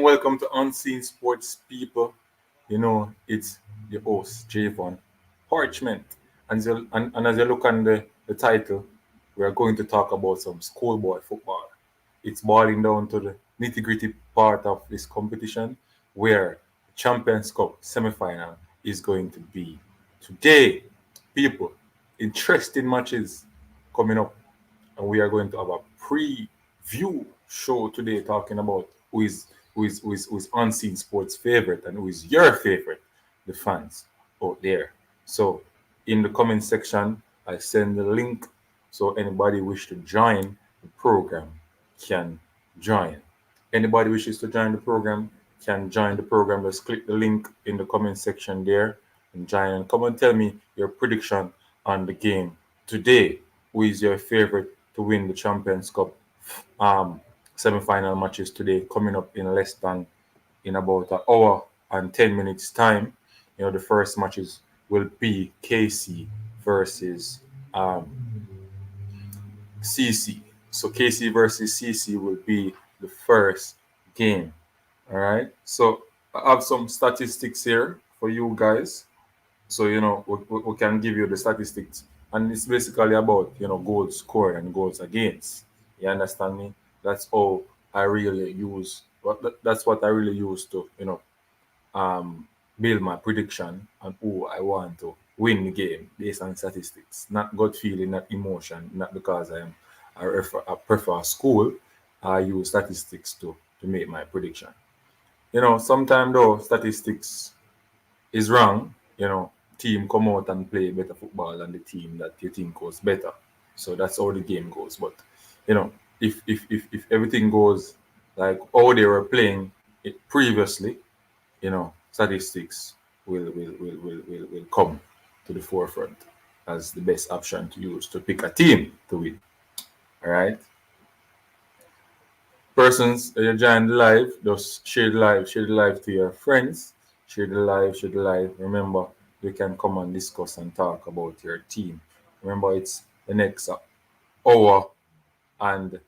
and welcome to Unseen Sports People. It's your host, Javon Parchment. And as you look on the title, we are going to talk about some schoolboy football. It's boiling down to the nitty gritty part of this competition where the Champions Cup semi-final is going to be today. People, interesting matches coming up, and we are going to have a preview show today talking about who is unseen sports favorite and who is your favorite, the fans out there. So in the comment section, I send the link so anybody wish to join the program can join. Anybody wishes to join the program can join the program. Just click the link in the comment section there and join and come and tell me your prediction on the game today. Who is your favorite to win the Champions Cup semi-final matches today coming up in less than in about an hour and 10 minutes time. The first matches will be KC versus CC. So KC versus CC will be the first game. All right. So I have some statistics here for you guys. So we can give you the statistics, and it's basically about goals scored and goals against. You understand me? That's all I really use. That's what I really use to build my prediction on who I want to win the game based on statistics, not gut feeling, not emotion, not because I prefer school. I use statistics to make my prediction. Sometimes though statistics is wrong, team come out and play better football than the team that you think was better. So that's how the game goes. But if everything goes like how they were playing it previously, statistics will come to the forefront as the best option to use to pick a team to win. All right. Persons you join the live, just share the live to your friends, share the live, share the live. Remember, you can come and discuss and talk about your team. Remember, it's the next hour and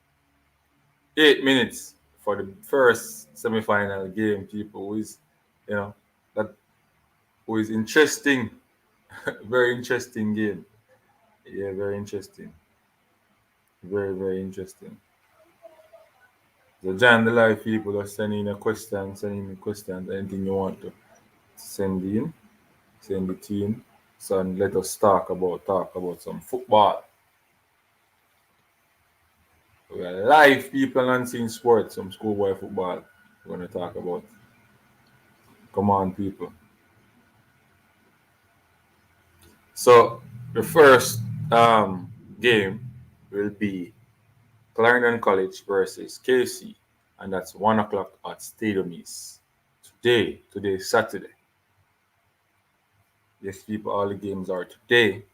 8 minutes for the first semi-final game. People who is, that who is interesting, very interesting game. Yeah, very interesting, very interesting. So join the live, people. Just send in a question, send in a question, anything you want to send in. Send it in. So and let us talk about some football. We are live people and seeing sports, some schoolboy football. We're gonna talk about. Come on, people. So the first game will be Clarendon College versus KC, and that's 1 o'clock at Stadium East. Today is Saturday. Yes, people, all the games are today.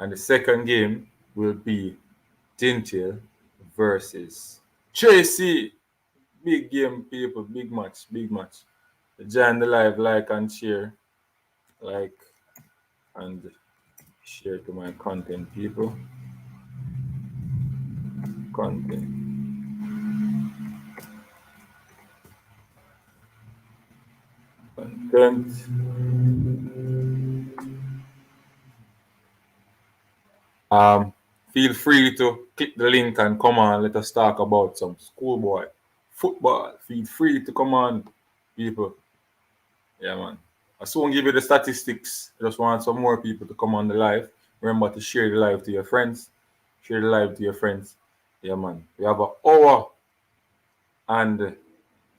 And the second game will be Dinthill versus Tracy. Big game, people. Big match. Big match. Join the live, like and share. Like and share to my content, people. Content. Content. Feel free to click the link and come on. Let us talk about some schoolboy football. Feel free to come on, people. Yeah, man. I soon give you the statistics. I just want some more people to come on the live. Remember to share the live to your friends. Share the live to your friends. Yeah, man. We have an hour and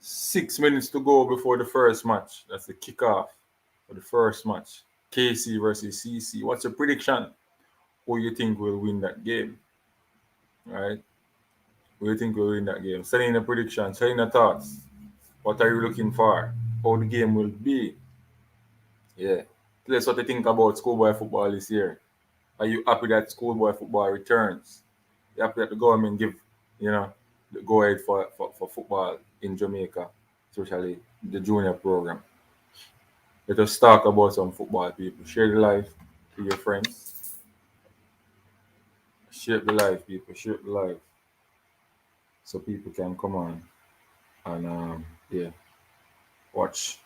6 minutes to go before the first match. That's the kickoff for the first match. KC versus CC. What's your prediction? Who you think will win that game? Right? Who you think will win that game? Send in a prediction. Send in your thoughts. What are you looking for? How the game will be? Yeah. That's what you think about schoolboy football this year. Are you happy that schoolboy football returns? You happy that the government give, the go ahead for football in Jamaica, especially the junior program? Let us talk about some football, people. Share the live to your friends. Share the live, people. Share the live so people can come on and Yeah, watch.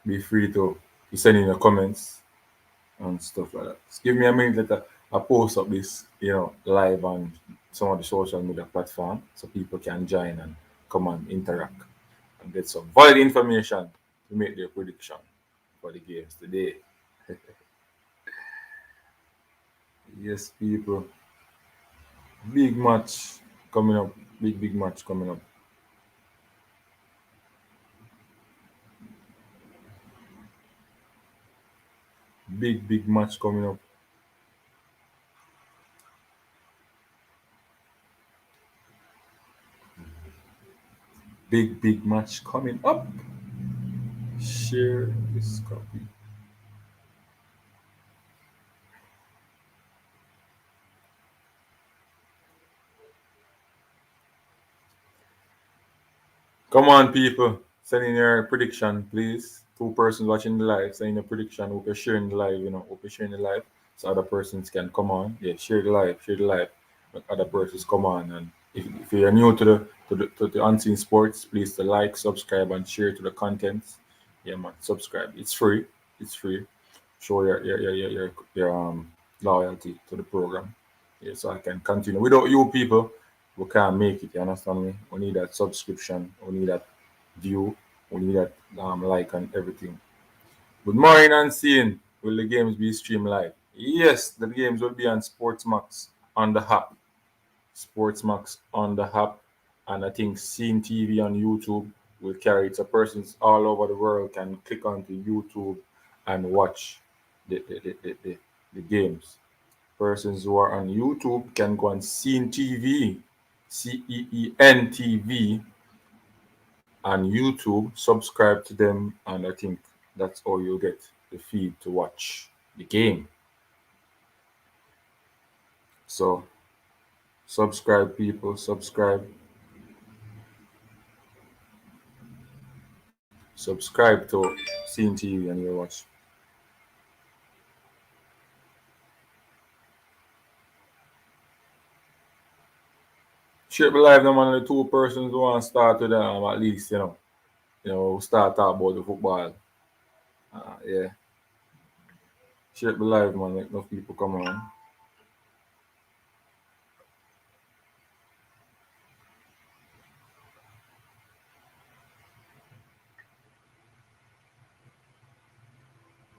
Be free to send in your comments and stuff like that. Just give me a minute later. I post up this, live on some of the social media platform so people can join and come and interact and get some valid information to make their prediction for the games today. Yes, people. Big match coming up. Big match coming up. Big match coming up. Big match coming up. Share this copy. Come on, people. Send in your prediction, please. Two persons watching the live, send in your prediction. Hope you're sharing the live, hope you're sharing the live so other persons can come on. Yeah, share the live. Let other persons come on. And if you're new to the Unseen Sports, please to like, subscribe, and share to the contents. Yeah, man, subscribe. It's free. It's free. Show your loyalty to the program. Yeah, so I can continue. Without you people, we can't make it. You understand me? We need that subscription. We need that view. We need that like and everything. Good morning and seeing. Will the games be streamed live? Yes, the games will be on Sportsmax on the app. Sportsmax on the app, and I think Seeing TV on YouTube will carry it. So persons all over the world can click onto YouTube and watch the games. Persons who are on YouTube can go on Seeing TV, CEEN TV on YouTube, subscribe to them, and I think that's all you'll get the feed to watch the game. So subscribe, people, subscribe to Seeing TV and you'll watch. Share the live them on the two persons who want to start with them at least, start talk about the football. Yeah. Share the live, man, make enough people come on.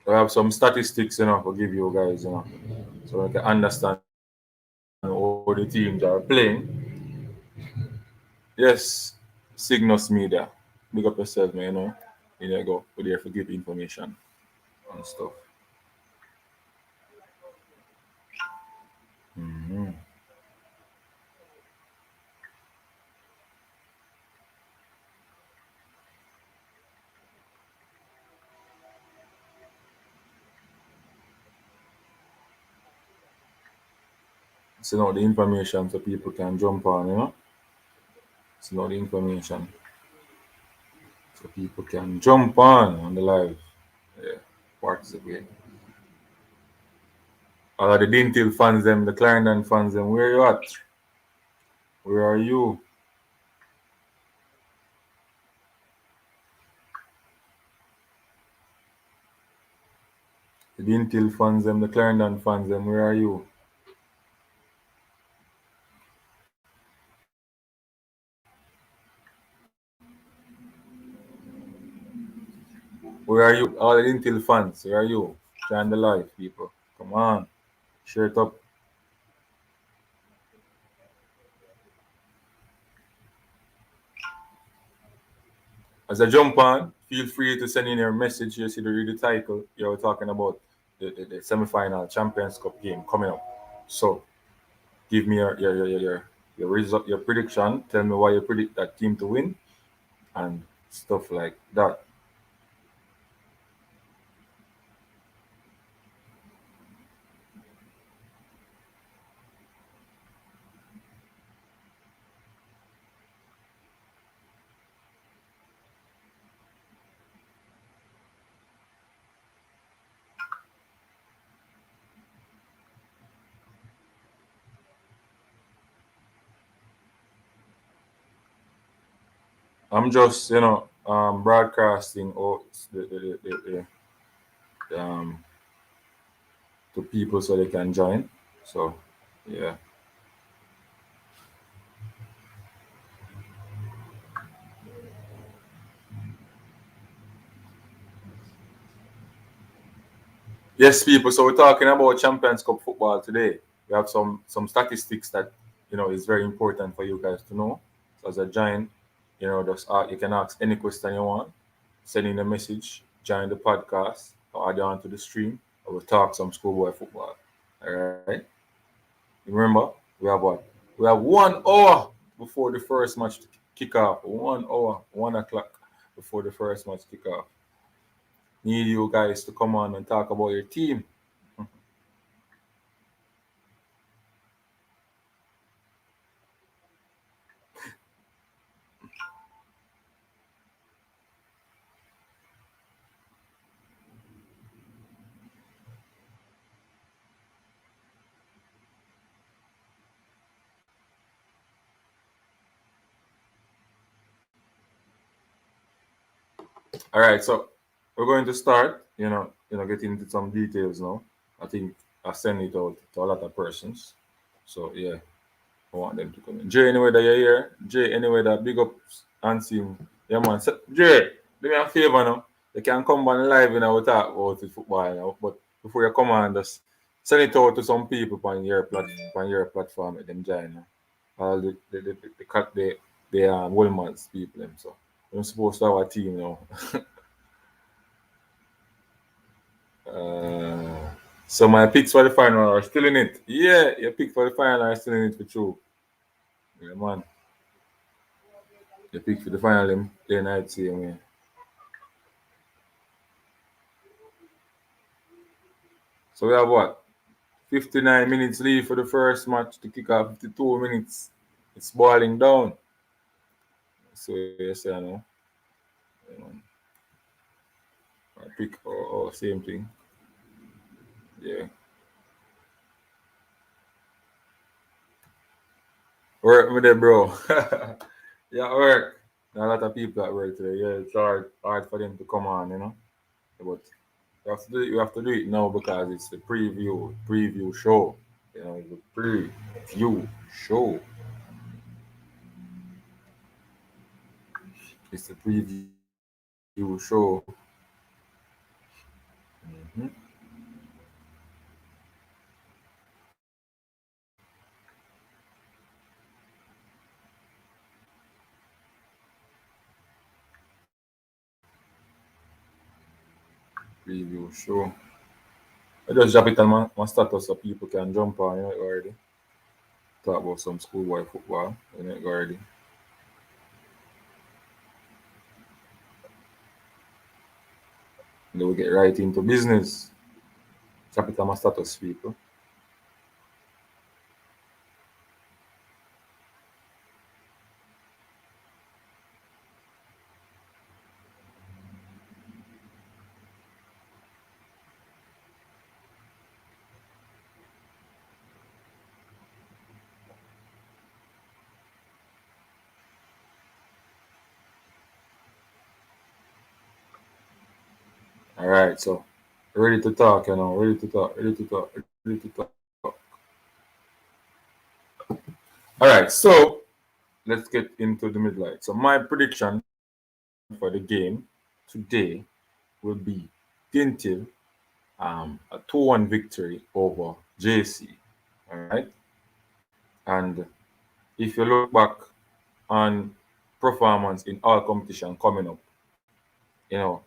I have some statistics, to give you guys, so you can understand how the teams are playing. Yes, Cygnus Media. Big up yourself, man, You know, go. We're there for give information and stuff. Mm-hmm. Send out the information so people can jump on. Send out the information so people can jump on the live. Yeah, participate. All of the Dinthill fans, them, the Clarendon fans, them, where you at? Where are you? The Dinthill fans, them, the Clarendon fans, them, where are you? Where are you? All the Dinthill fans, where are you? Join the live, people. Come on. Share it up. As I jump on, feel free to send in your message. You see the title. You're talking about the semifinal Champions Cup game coming up. So give me your result, your prediction. Tell me why you predict that team to win and stuff like that. I'm just, broadcasting all the, to people so they can join. So, yeah. Yes, people. So we're talking about Champions Cup football today. We have some statistics that is very important for you guys to know. So as a join, just you can ask any question you want, send in a message, join the podcast, or add on to the stream, or we'll talk some schoolboy football. All right. Remember, we have what? We have 1 hour before the first match kick off. 1 hour, 1 o'clock before the first match kick off. Need you guys to come on and talk about your team. All right, so we're going to start. Getting into some details now. I think I send it out to a lot of persons. So yeah, I want them to come in. Jay, anyway that you're here. Jay, anyway that big up and see him. Yeah, man. So, Jay, do me a favor now. You can come on live and I will talk about the football now. But before you come on, just send it out to some people on your platform. Let them join now. All the Wolmer's people them. So we're supposed to have a team now. So my picks for the final are still in it. Yeah, your pick for the final are still in it for true. Yeah, man. Your pick for the final, them play night same way. So we have what? 59 minutes leave for the first match to kick off. 52 minutes. It's boiling down. So yes, I know. Yeah, man. I pick same thing. Yeah. Work with it, bro. Yeah, work. There are a lot of people at work today. Yeah, it's hard for them to come on, But you have to do it now because it's the preview show. The preview show. It's the preview show. Mhm. Preview show. I just drop it on my status so people can jump on, already. Talk about some schoolboy football, already. And then we get right into business. Drop it on my status, people. All right, so ready to talk, ready to talk, ready to talk, ready to talk. All right, so let's get into the midlight. So my prediction for the game today will be Dinthill, a 2-1 victory over JC. All right. And if you look back on performance in all competition coming up, you know,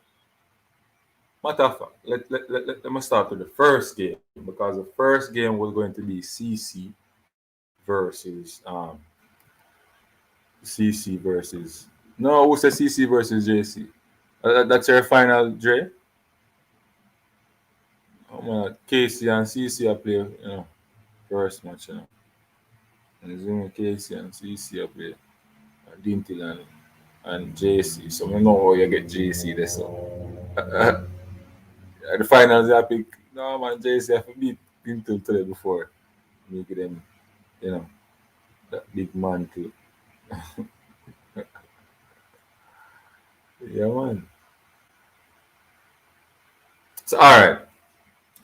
matter of fact, let me start with the first game because the first game was going to be versus CC versus no, who said CC versus JC? That's your final, Dre? Oh man, KC and CC are play, first match, And Zoom KC and CC are play Dinthill and JC. So I know how you get JC there. So the finals I pick no man JC have to beat Dinthill today before make them, you know, that big man too. Yeah, man. So all right.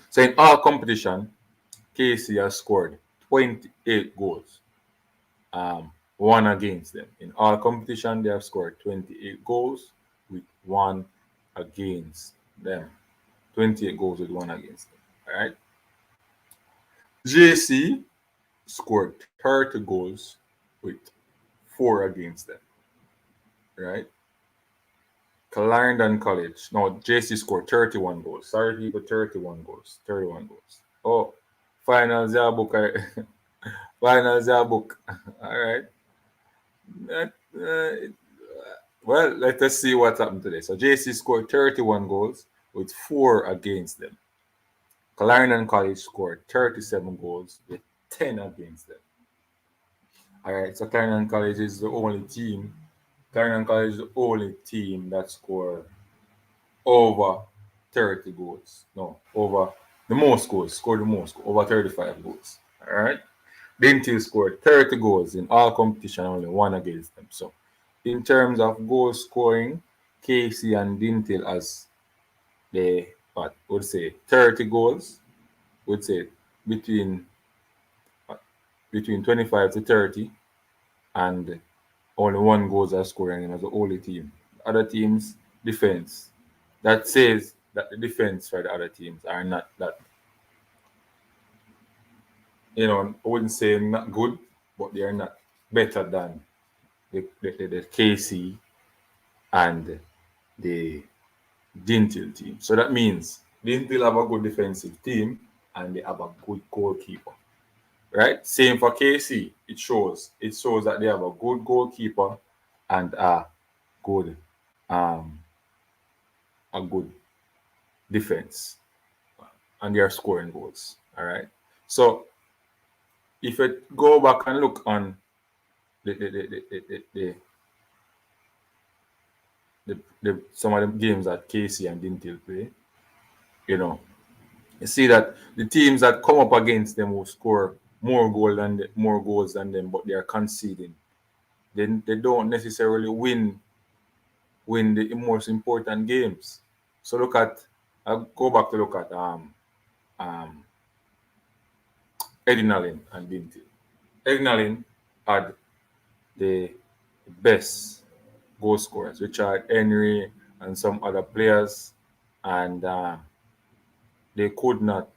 So in all competition, KC has scored 28 goals. One against them. In all competition, they have scored 28 goals with one against them. 28 goals with one against them. All right. JC scored 30 goals with four against them. Right. Clarendon College. No, JC scored 31 goals. Sorry, people, 31 goals. 31 goals. Oh, finals, yeah, book. Finals, yeah, book. All right. That, well, let us see what happened today. So JC scored 31 goals with four against them. Clarendon College scored 37 goals with 10 against them. All right, so Clarendon College is the only team. Clarendon College is the only team that scored over 30 goals. No, over the most goals, scored the most, over 35 goals. All right. Dinthill scored 30 goals in all competition, only one against them. So, in terms of goal scoring, KC and Dinthill as they what would say 30 goals, would say between between 25 to 30, and only one goals are scoring as the only team. Other teams defense. That says that the defense for the other teams are not that, I wouldn't say not good, but they are not better than the KC and the Dinthill team. So that means Dinthill have a good defensive team and they have a good goalkeeper. Right? Same for KC. It shows that they have a good goalkeeper and good um a good defense, and they are scoring goals. All right. So if you go back and look on the some of the games that KC and Dinthill play, you know, you see that the teams that come up against them will score more goals than them, but they are conceding. They don't necessarily win the most important games. So I'll go back to look at um Edinalin and Dinthill. Edinalin had the best goal scorers, Richard Henry and some other players, and they could not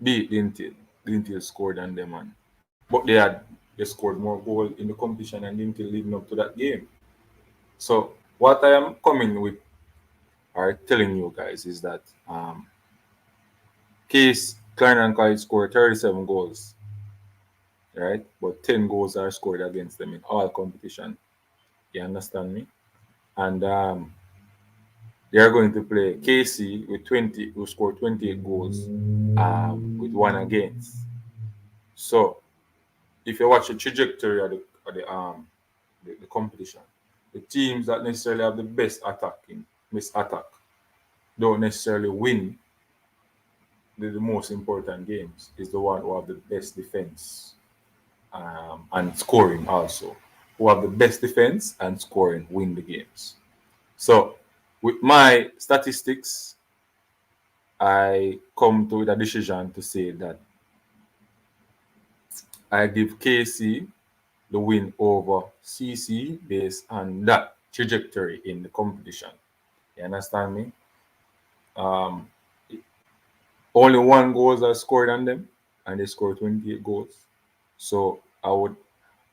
beat Dinthill. Dinthill scored on them, but they scored more goals in the competition and Dinthill leading up to that game. So what I am coming with or telling you guys is that Case Clarendon College scored 37 goals, right? But 10 goals are scored against them in all competition. You understand me? And they are going to play KC with 20, who scored 28 goals with one against. So if you watch the trajectory of the competition, the teams that necessarily have the best attack don't necessarily win the most important games. Is the one who have the best defense and scoring also. Who have the best defense and scoring win the games. So with my statistics, I come to a decision to say that I give KC the win over CC based on that trajectory in the competition. You understand me? Um, Only one goals are scored on them, and they scored 28 goals. So I would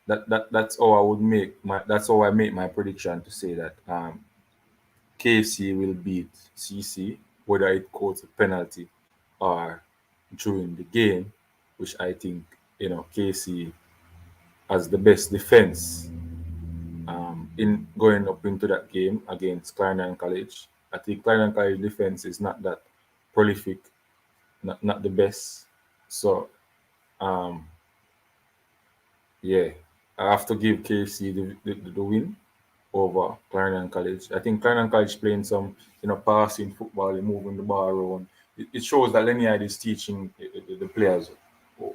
that's how I would make my that's how I make my prediction to say that KC will beat CC, whether it goes a penalty or during the game, which I think KC has the best defense in going up into that game against Clarendon College. I think Clarendon College defense is not that prolific, not the best. So um, yeah, I have to give KC the win over Clarendon College. I think Clarendon College playing some, passing football and moving the ball around. It shows that Leniad is teaching the players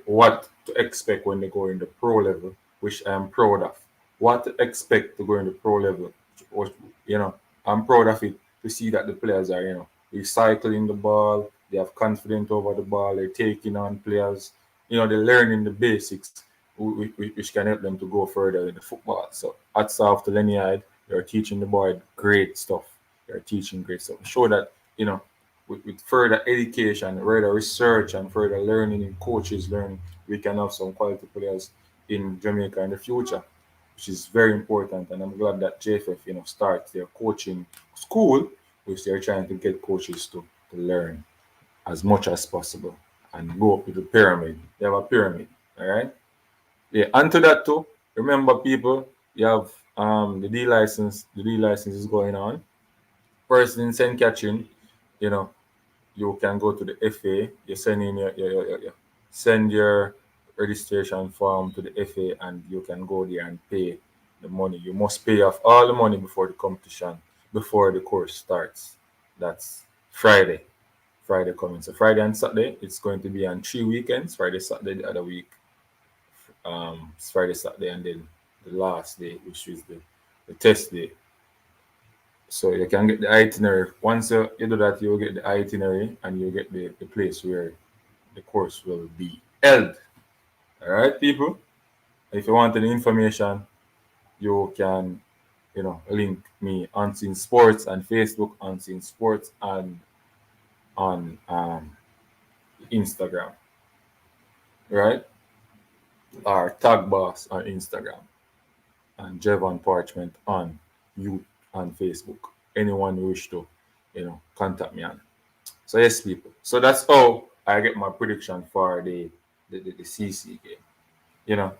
what to expect when they go in the pro level, which I am proud of. What to expect to go in the pro level, or, you know. I'm proud of it to see that the players are, recycling the ball. They have confidence over the ball. They're taking on players. They're learning the basics, which can help them to go further in the football. So hats off to Lenny Hyde. They're teaching the boy great stuff. They're teaching great stuff. Show that, with further education, further research, and further learning in coaches learning, we can have some quality players in Jamaica in the future, which is very important. And I'm glad that JFF, starts their coaching school, which they're trying to get coaches to learn as much as possible and go up with the pyramid. They have a pyramid, all right? Yeah, and to that too, remember people, you have the D license. The D license is going on. Person in St. Catherine, you know, you can go to the FA. You send in send your registration form to the FA, and you can go there and pay the money. You must pay off all the money before the competition, before the course starts. That's Friday. Friday coming. So Friday and Saturday, it's going to be on 3 weekends. Friday, Saturday, the other week. It's Friday, Saturday, and then the last day, which is the test day. So you can get the itinerary. Once you do that, you'll get the itinerary and you'll get the place where the course will be held. All right, people. If you want any information, you can, link me on Scene Sports and Facebook, on Scene Sports, and on Instagram, right? Or Tag Boss on Instagram, and Jevon Parchment on you on Facebook. Anyone who wish to, contact me on. So yes, people. So that's how I get my prediction for the CC game. You know,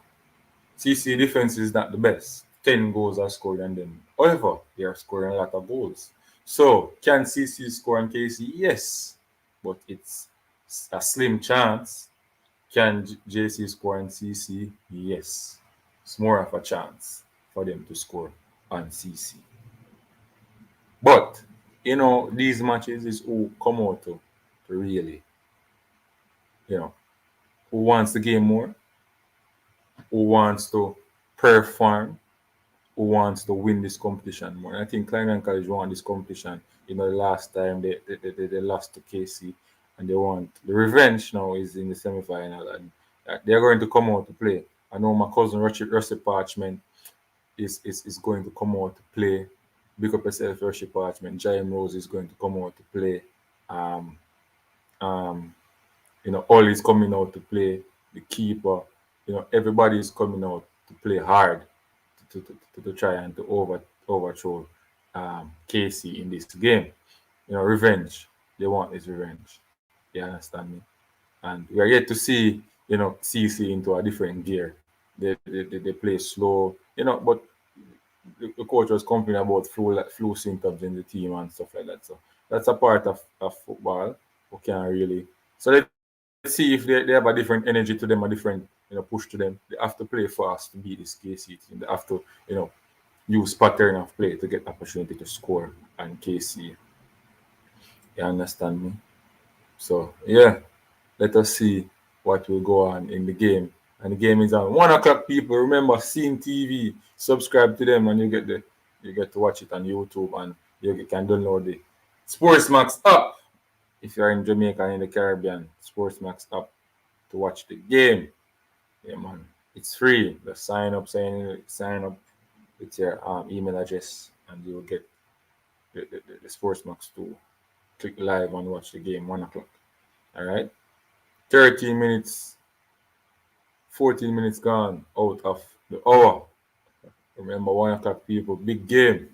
CC defense is not the best. 10 goals are scored, and then however they are scoring a lot of goals. So can CC score on KC? Yes, but it's a slim chance. Can JC score on CC? Yes, it's more of a chance for them to score on CC. But these matches is who come out to really, you know, who wants the game more, who wants to perform, who wants to win this competition more. And I think Klein and College won this competition. The last time they lost to KC, and they want the revenge now is in the semi-final, and they're going to come out to play. I know my cousin Rusty Parchment is going to come out to play. Big up yourself, Rusty Parchment. Jaime Rose is going to come out to play. Um, um, all is coming out to play. The keeper, everybody is coming out to play hard to try and to overthrow KC in this game. Revenge. They want this revenge. You understand me? And we are yet to see, CC into a different gear. They play slow, but the coach was complaining about flu symptoms in the team and stuff like that. So that's a part of football. We can't really. So let's see if they have a different energy to them, a different push to them. They have to play fast to beat this KC team. They have to use pattern of play to get opportunity to score and KC. You understand me? So yeah, let us see what will go on in the game. And the game is on 1 o'clock. People remember seeing TV. Subscribe to them, and you get to watch it on YouTube, and you can download the Sports Max app if you're in Jamaica and in the Caribbean. Sports Max app to watch the game. Yeah, man, it's free. Just sign up with your email address, and you will get the Sports Max to click live and watch the game 1 o'clock. All right, 13 minutes, 14 minutes gone out of the hour. Remember, 1 o'clock, people. Big game,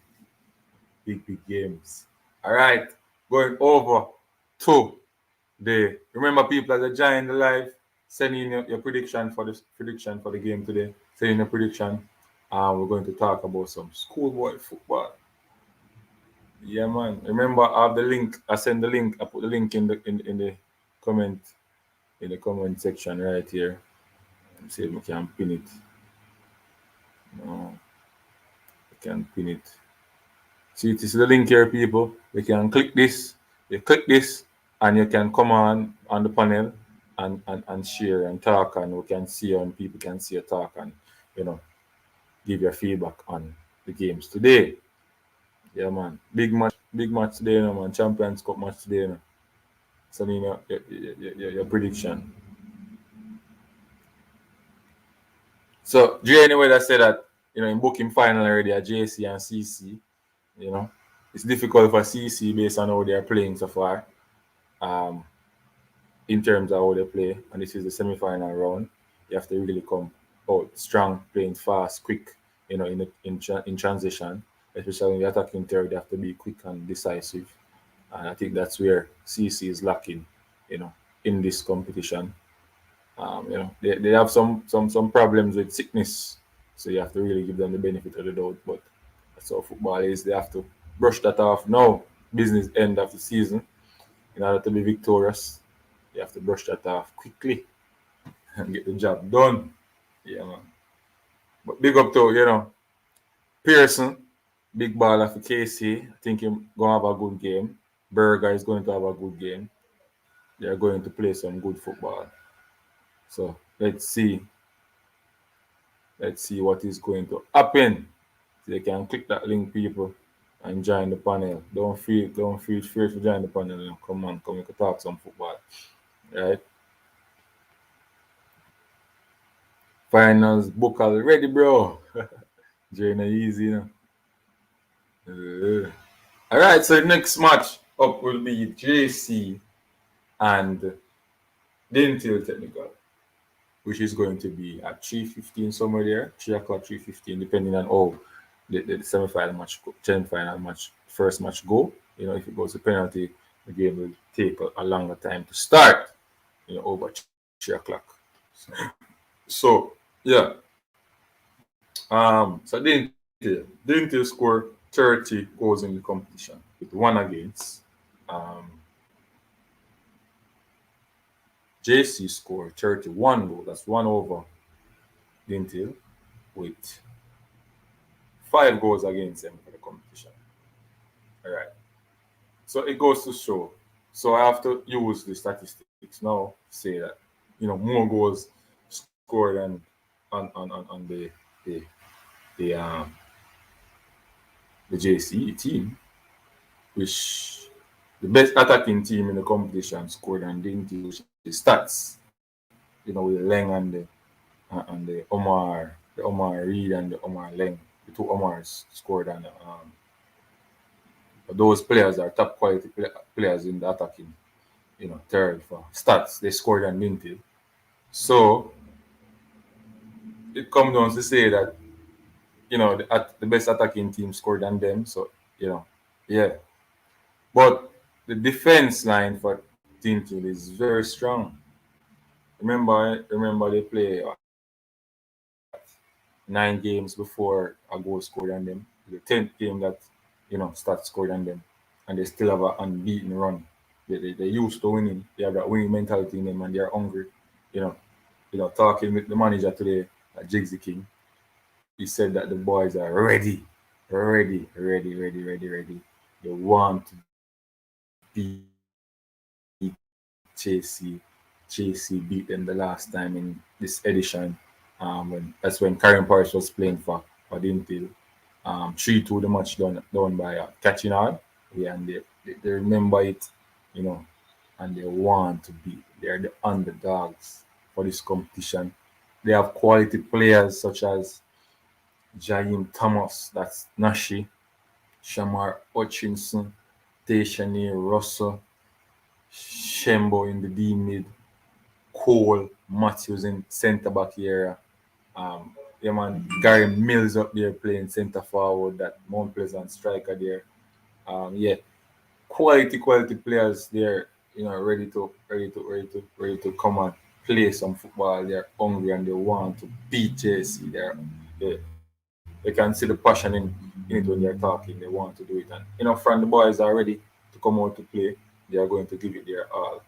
big games. All right, going over to remember, people, as a join the live, send in your prediction for the game today. Send in your prediction. We're going to talk about some schoolboy football. Yeah, man. Remember, I have the link. I send the link. I put the link in the comment section right here. Let's see if we can pin it. No, we can pin it. See, this is the link here, people. You can click this. You click this, and you can come on the panel and share and talk, and we can see, and people can see you talk, and you know give your feedback on the games today. Yeah, man. Big match today, man. Champions Cup match today, So, I mean, your prediction. So, do you anyway that say that, in booking final already at JC and CC, you know, it's difficult for CC based on how they're playing so far, um, in terms of how they play. And this is the semi-final round. You have to really come out strong, playing fast, quick, in transition, especially in the attacking third. They have to be quick and decisive. And I think that's where CC is lacking, you know, in this competition. They have some problems with sickness, so you have to really give them the benefit of the doubt. But that's how football is. They have to brush that off now. Business end of the season. In order to be victorious, you have to brush that off quickly and get the job done. Yeah, man. But big up to Pearson, big baller for KC. I think he's gonna have a good game. Berger is going to have a good game. They are going to play some good football. So let's see what is going to happen. So they can click that link, people, and join the panel. Don't feel afraid to join the panel. Come on, come we can talk some football. Right? Finals book already, bro. Join easy, Uh, all right, so the next match up will be JC and Dinthill Technical, which is going to be at 3:15 somewhere there, 3 o'clock, 3:15, depending on how the semi-final match, semi-final match, first match go. If it goes to penalty, the game will take a longer time to start. Over 3 o'clock. So yeah, so Dinthill score 30 goals in the competition with one against. Um, JC scored 31 goals. That's one over Dinthill with 5 goals against them for the competition. All right. So it goes to show. So I have to use the statistics now to say that more goals scored on the the JC team, which the best attacking team in the competition scored on Dinthill, which is stats. With Leng and the Omar Reed and the Omar Leng, the two Omars scored on. Those players are top quality players in the attacking, third for stats. They scored on Dinthill. So it comes down to say that the best attacking team scored on them. So yeah. But the defense line for Dinthill is very strong. Remember they play 9 games before a goal scored on them. The 10th game that Stats scored on them, and they still have an unbeaten run. They used to winning. They have that winning mentality in them, and they're hungry. You know, talking with the manager today, Jigsy King, he said that the boys are ready, ready, ready, ready, ready, ready. They want to beat JC. JC beat them the last time in this edition. That's when Karen Parish was playing for Dinthill. 3-2 the match done by catching on. Yeah, and they remember it, you know, and they want to be. They're the underdogs for this competition. They have quality players such as Jaim Thomas, that's Nashi, Shamar Hutchinson, Tashani Russell, Shembo in the D mid, Cole Matthews in centre back area. Yeah, man, Gary Mills up there playing centre forward, that Mount Pleasant striker there. Yeah, quality players there, ready to come and play some football. They're hungry and they want to beat JC. They can see the passion in it when they're talking. They want to do it, and from the boys are ready to come out to play. They are going to give it their all.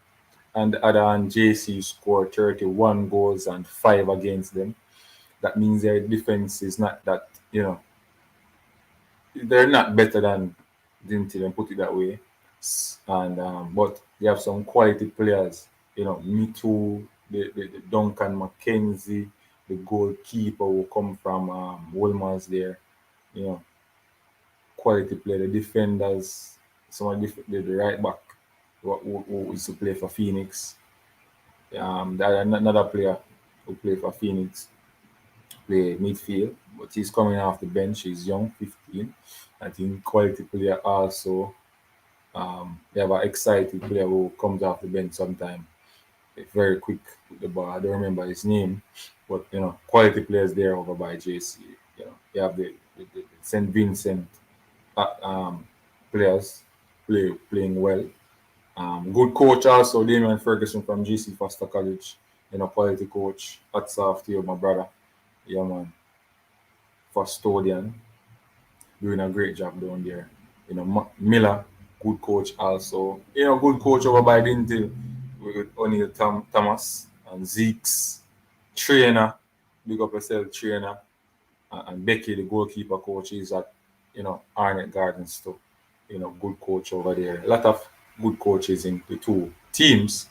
And the other hand, JC scored 31 goals and 5 against them. That means their defense is not that, they're not better than Dinthill, and put it that way. And but they have some quality players. Me too. The Duncan McKenzie, the goalkeeper who come from Wolmer's there. You know, quality player. The defenders, some of the right back who used to play for Phoenix. Another player who played for Phoenix play midfield, but he's coming off the bench. He's young, 15. I think quality player also. They have an exciting player who comes off the bench sometime. Very quick with the ball. I don't remember his name, but quality players there over by JC. You have the St. Vincent um, players playing well. Good coach also, Damian Ferguson from GC Foster College. Quality coach. Hats off to you, my brother. Yeah, man. Custodian, doing a great job down there. Miller, good coach also. Good coach over by Dinthill with O'Neill Thomas and Zeke's trainer, big up yourself, trainer, and Becky, the goalkeeper coach, is at Arnett Gardens too. Good coach over there. A lot of good coaches in the two teams,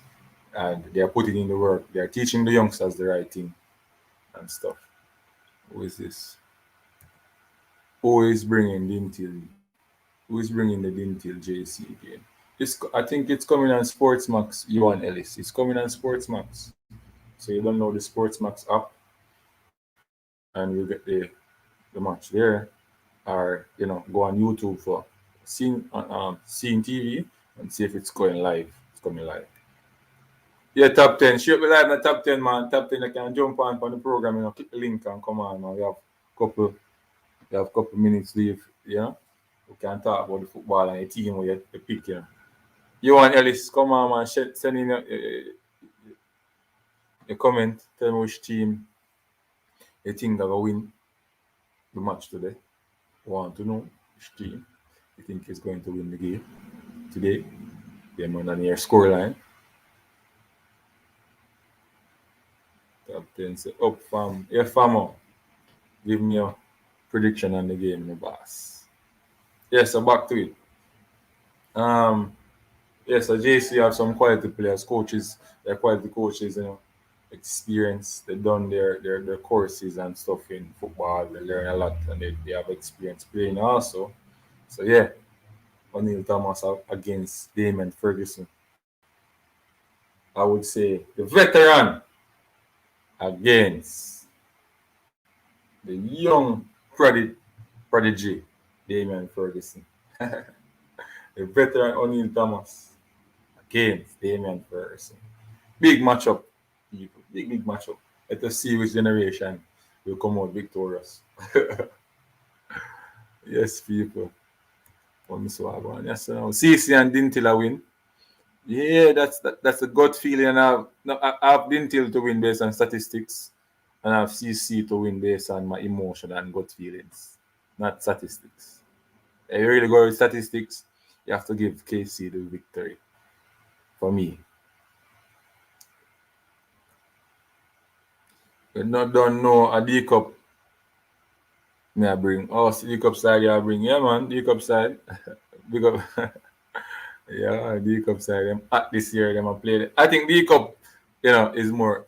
and they are putting in the work. They are teaching the youngsters the right thing and stuff. Who is this? Who is bringing Dinthill? Who is bringing the Dinthill JC game? I think it's coming on Sportsmax, Johan Ellis. It's coming on Sportsmax. So you don't know the Sportsmax app and you get the match there. Or go on YouTube for seeing TV and see if it's going live. It's coming live. Yeah, top 10. Shoot me live in the top 10, man. Top 10, you can jump on the program, click the link and come on, man. We have couple minutes leave, we can talk about the football and the team where you pick, You want Ellis, come on, man. Send in a comment. Tell me which team you think that will win the match today. Want to know which team you think is going to win the game today. Yeah, man, on your scoreline. Top 10 say up, fam. Yeah, famo. Give me your prediction on the game, my boss. Yeah, so back to it. Yes, so JC have some quality players, coaches, they're quality coaches, experience. They've done their courses and stuff in football. They learn a lot and they have experience playing also. So yeah, O'Neill Thomas against Damon Ferguson. I would say the veteran against the young prodigy Damon Ferguson. The veteran O'Neill Thomas against Damon Ferguson. Big matchup, people. Big matchup. Let us see which generation will come out victorious. Yes, people. Yes, CC and Dinthill win. Yeah, that's a gut feeling. And I have Dinthill to win based on statistics, and I have CC to win based on my emotion and gut feelings, not statistics. If you really go with statistics, you have to give KC the victory. For me, we not don't know a D cup. Me I bring. Oh, D cup side, yeah, I bring. Yeah, man, D cup side. Big up. Yeah, D Cup side them at this year them have played. I think D Cup, is more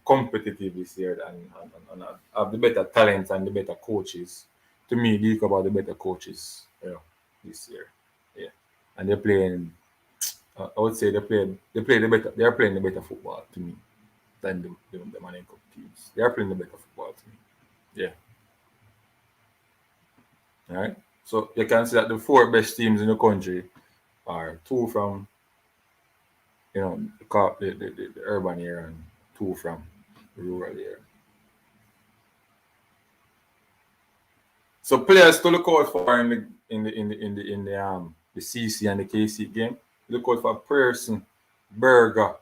competitive this year and have the better talents and the better coaches. To me, D Cup are the better coaches, this year. Yeah, and they're playing. I would say they play the better. They are playing the better football to me than the Manning Cup teams. They are playing the better football to me. Yeah. All right. So you can see that the four best teams in the country are two from the urban area and two from the rural area. So players to look out for in the CC and the KC game. Look out for Pearson, Berger.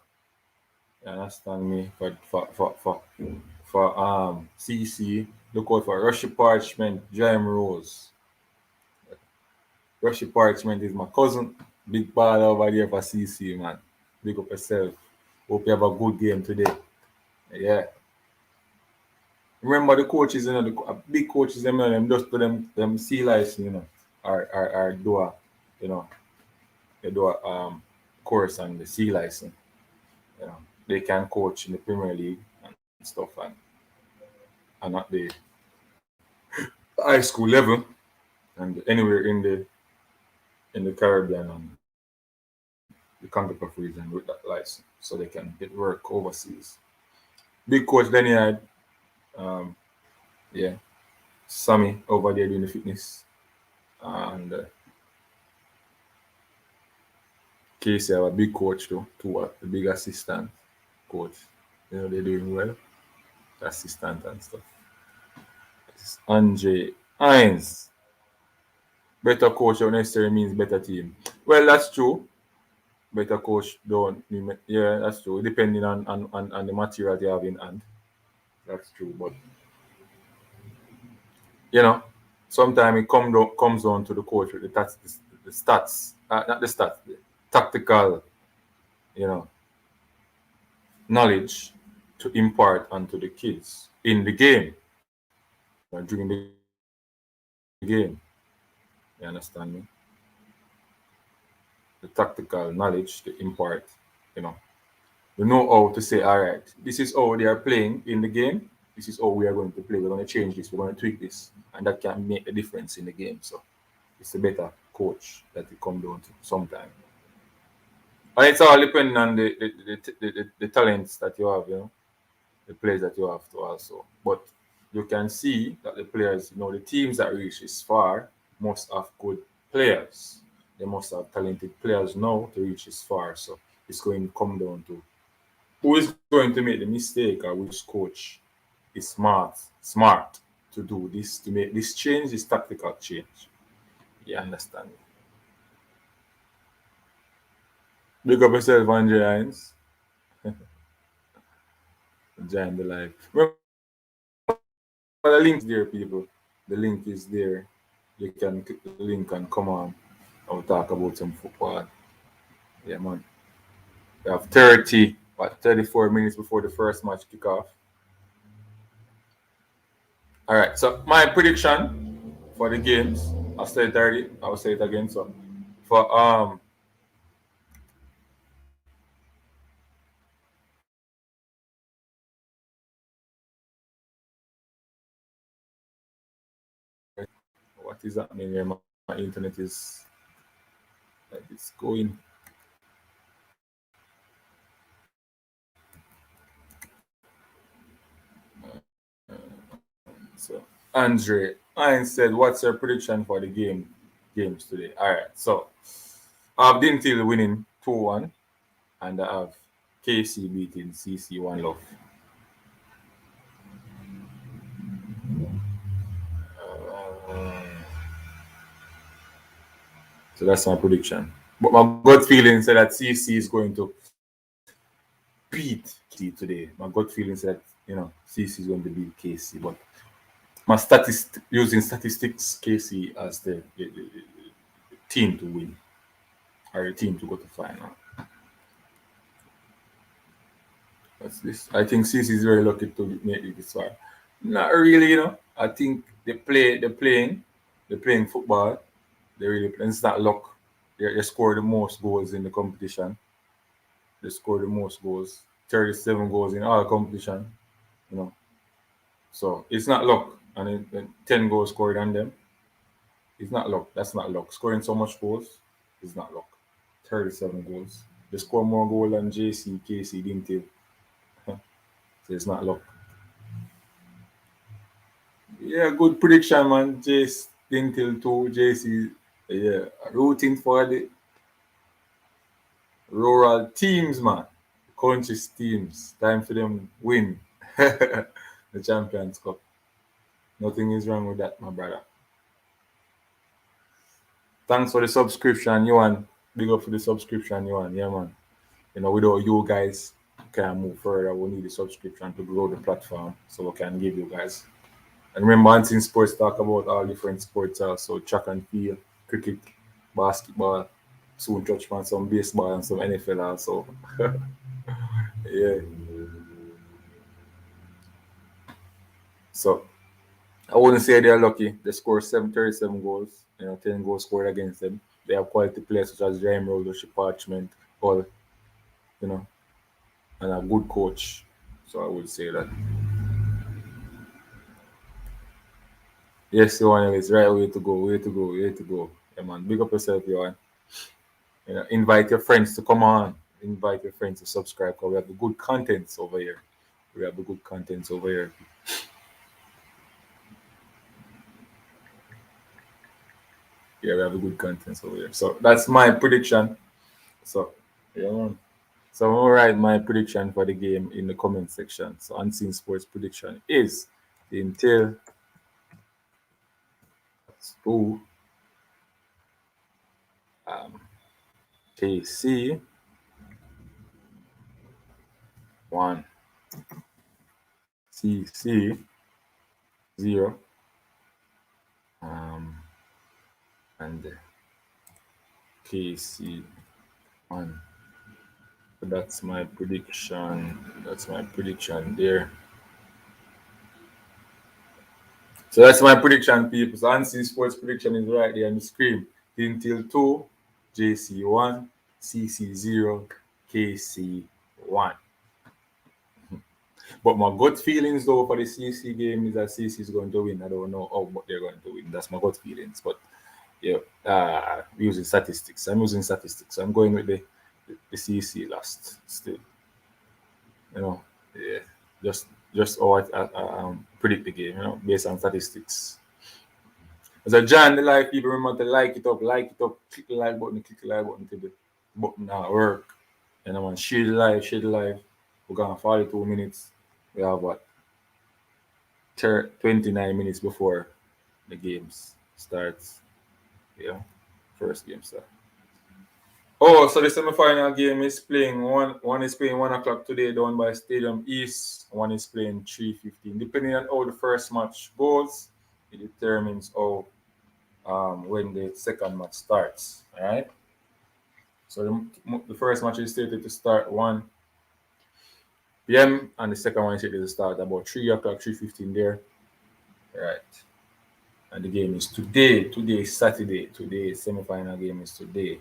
You understand me? For CC, look out for Rushy Parchment, Jaime Rose. Rushy Parchment is my cousin. Big ball over there for CC, man. Big up yourself. Hope you have a good game today. Yeah. Remember the coaches, big coaches, them just do them sea license, or do a, they do a course on the sea license. They can coach in the Premier League and stuff, and at the high school level. and anywhere in the Caribbean and the CONCACAF region with that license, so they can get work overseas. Big coach then he had um, yeah, Sammy over there doing the fitness, and Casey have a big coach too, the big assistant coach. They're doing well, assistant and stuff. It's Andre Hines. Better coach don't necessarily means better team. Well, that's true. Better coach don't mean, yeah, that's true. Depending on the material they have in hand. That's true. But you know, sometimes it comes down to the coach with the stats, not the stats, the tactical, you know, knowledge to impart onto the kids in the game, during the game. You understand me? The tactical knowledge to impart, you know, you know how to say, all right, this is how they are playing in the game. This is how we are going to play. We're going to change this. We're going to tweak this, and that can make a difference in the game. So it's a better coach that it come down to sometimes. And it's all depending on the talents that you have, the players that you have to also. But you can see that the players, the teams that reach this far must have good players. They must have talented players now to reach this far. So it's going to come down to who is going to make the mistake or which coach is smart to do this, to make this change, this tactical change. You understand me? Big up yourself, Andre Hines. Join the live. Remember, the link is there, people. The link is there. You can click the link and come on. I'll talk about some football. Yeah, man. We have 34 minutes before the first match kick off. All right. So my prediction for the games, I'll say it already. I'll say it again. So for what is happening here? My internet is like it's going. So Andre I said, what's your prediction for the games today? All right. So I have Dinthill winning 2-1, and I have KC beating CC 1 love. So that's my prediction. But my gut feeling said that CC is going to beat KC today. My gut feeling said that, CC is going to beat KC. But my using statistics, KC as the team to win, or a team to go to final. That's this. I think CC is very lucky to make it this far. Not really, I think they're playing football. They really play. It's not luck. They score the most goals in the competition. They score the most goals, 37 goals in all competition. You know, so it's not luck. And 10 goals scored on them. It's not luck. That's not luck. Scoring so much goals is not luck. 37 goals. They score more goals than JC, KC, Dinthill. So it's not luck. Yeah, good prediction, man. Jace, Dinthill 2, JC. Yeah, rooting for the rural teams, man. Country's teams. Time for them win the Champions Cup. Nothing is wrong with that, my brother. Thanks for the subscription, Johan. Big up for the subscription, Johan. Yeah, man. Without you guys, can move further. We need the subscription to grow the platform so we can give you guys. And remember, Unseen Sports talk about all different sports also track and field, cricket, basketball, soon touch on some baseball and some NFL also. Yeah. So I wouldn't say they're lucky. They score 37 goals, 10 goals scored against them. They have quality players such as Jaime Roldo, Parchment, all, you know, and a good coach. So I would say that. Yes, Johan, it's right. Way to go. Way to go. Way to go. Yeah, man. Big up yourself, Johan. Invite your friends to come on. Invite your friends to subscribe because we have the good contents over here. We have the good contents over here. Yeah, we have the good contents over here. So that's my prediction. So yeah, man. So I'm gonna write my prediction for the game in the comment section. So unseen sports prediction is Dinthill 2, um, KC 1, CC 0, um, and KC 1. So that's my prediction. That's my prediction there. So that's my prediction, people. So unseen sports prediction is right there on the screen. Dinthill 2, JC 1, CC 0, KC 1. But my gut feelings though for the CC game is that CC is going to win. I don't know how but they're going to win. That's my gut feelings. But yeah, using statistics. I'm using statistics. I'm going with the CC last still. You know, yeah, just how I predict the game. Based on statistics. As a John, the like people remember to like it up, click the like button till the button not work. And I'm on share the live. We're gone 42 minutes. We have what 29 minutes before the games starts. Yeah, first game start. Oh, so the semifinal game is playing one is playing 1 o'clock today down by Stadium East. One is playing 3:15. Depending on how the first match goes, it determines how when the second match starts. All right. So the first match is stated to start 1 p.m. and the second one is stated to start about 3 o'clock, 3:15 there. All right. And the game is today. Today is Saturday. Today semi-final game is today.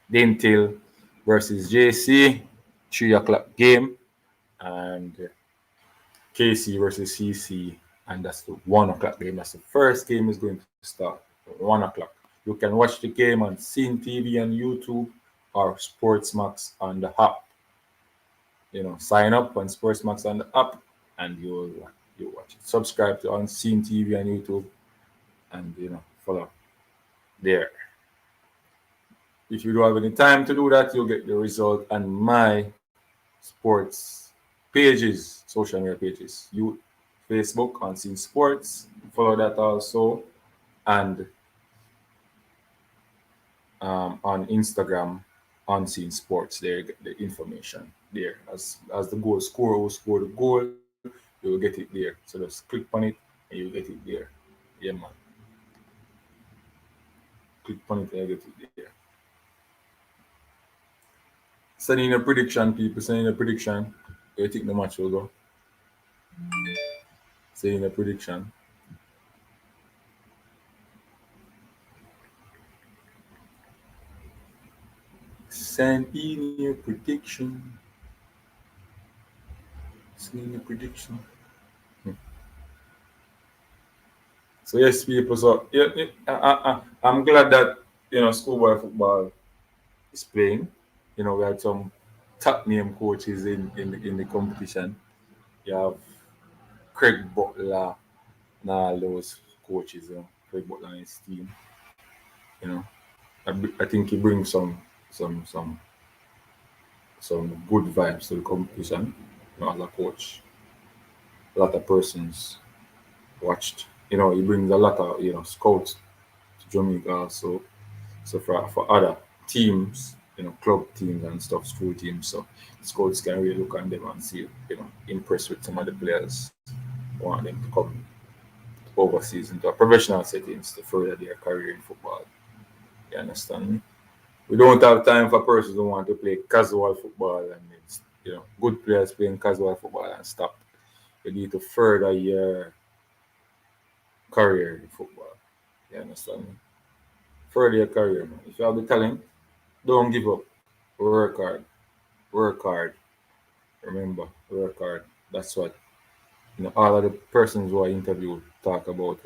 Dinthill versus JC, 3 o'clock game, and KC versus CC, and that's the 1 o'clock game. That's the first game is going to start at 1 o'clock. You can watch the game on Scene TV on YouTube or Sportsmax on the app. Sign up on Sportsmax on the app, and you watch it. Subscribe to on Scene TV on YouTube, and follow there. If you don't have any time to do that, you'll get the result on my sports pages, social media pages. You Facebook Unseen Sports, follow that also, and on Instagram Unseen Sports. There, you get the information there. As the goal scorer who score the goal, you will get it there. So just click on it and you get it there. Yeah, man. Click on it and you get it there. Send in a prediction, people. Send in a prediction. Where you think the match will go? Send in a prediction. Send in your prediction. Send in your prediction. So yes, people. So yeah, I'm glad that schoolboy football is playing. We had some top name coaches in the competition. You have Craig Butler and all those coaches. Craig Butler and his team. You know, I think he brings some good vibes to the competition. As a coach, a lot of persons watched. He brings a lot of scouts to Jamaica also. So for other teams, club teams and stuff, school teams, so scouts can really look at them and see, impressed with some of the players, want them to come overseas into a professional settings to further their career in football. You understand me? We don't have time for persons who want to play casual football and it's good players playing casual football and stop. You need to further your career in football. You understand me? Further your career, man. If you have the talent, don't give up. Work hard. Work hard. Remember, work hard. That's what all of the persons who I interviewed talk about,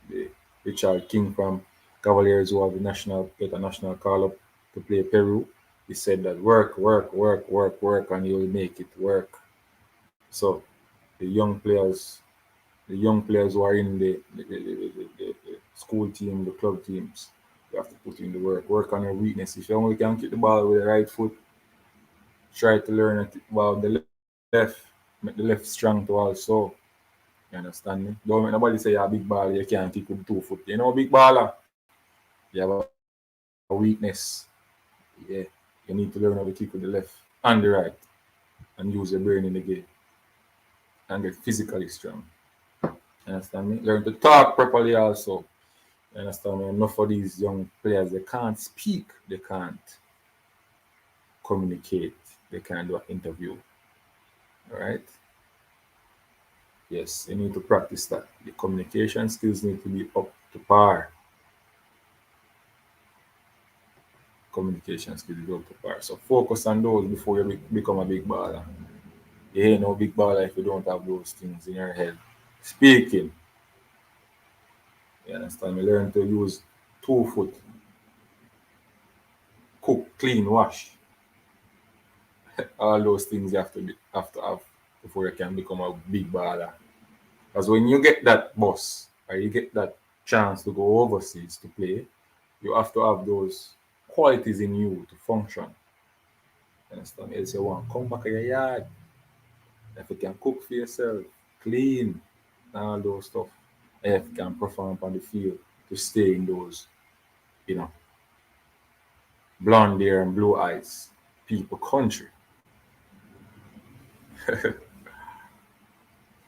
the Richard King from Cavaliers who have the national get a national call up to play Peru. He said that work, work, work, work, work, and you will make it work. So the young players, the young players who are in the school team, the club teams, you have to put in the work on your weakness. If you only can kick the ball with the right foot, try to learn to kick the ball with the left, make the left strong to also. You understand me? Don't make nobody say you're a big baller, you can't kick with 2 foot. You know, big baller, you have a weakness. Yeah, you need to learn how to kick with the left and the right and use your brain in the game and get physically strong. You understand me? Learn to talk properly also. You understand me? Enough of these young players, they can't speak, they can't communicate, they can't do an interview. All right? Yes, you need to practice that. The communication skills need to be up to par. Communication skills be up to par. So focus on those before you become a big baller. You ain't no big baller if you don't have those things in your head. Speaking, you understand me? Learn to use 2 foot, cook, clean, wash. All those things you have to have before you can become a big baller. Because when you get that boss or you get that chance to go overseas to play, you have to have those qualities in you to function. Understand? Else you want to come back in your yard. If you can cook for yourself, clean, all those stuff. If you can perform on the field to stay in those, you know, blonde hair and blue eyes, people country.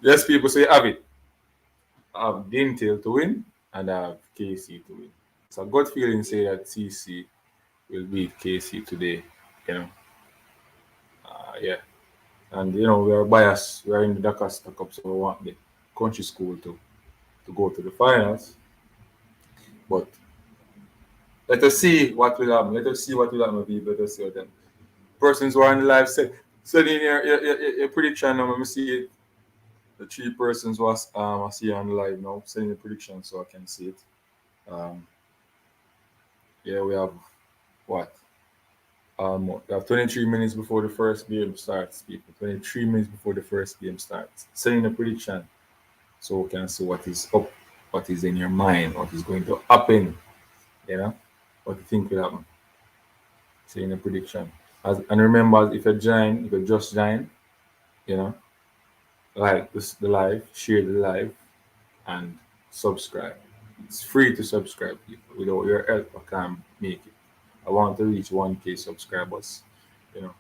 Yes, people say have it. I have Dinthill to win and I have KC to win. So gut feeling say that CC will beat KC today. You know, yeah. And we are biased. We are in the Dakar Star Cup, so we want the country school to go to the finals. But let us see what will happen. Let us see what will happen, people. Let us see what them persons who are in the live send in your prediction. Let me see it. The 3 persons was I see on the live now. Send in the prediction so I can see it. Um, yeah, we have what? We have 23 minutes before the first game starts, people. 23 minutes before the first game starts. Send in a prediction so we can see what is up, what is in your mind, what is going to happen. You know, what you think will happen. Say in a prediction. And remember, if you just join, you know, like this the live, share the live, and subscribe. It's free to subscribe, people. Without your help, I can't make it. I want to reach 1K subscribers. You know,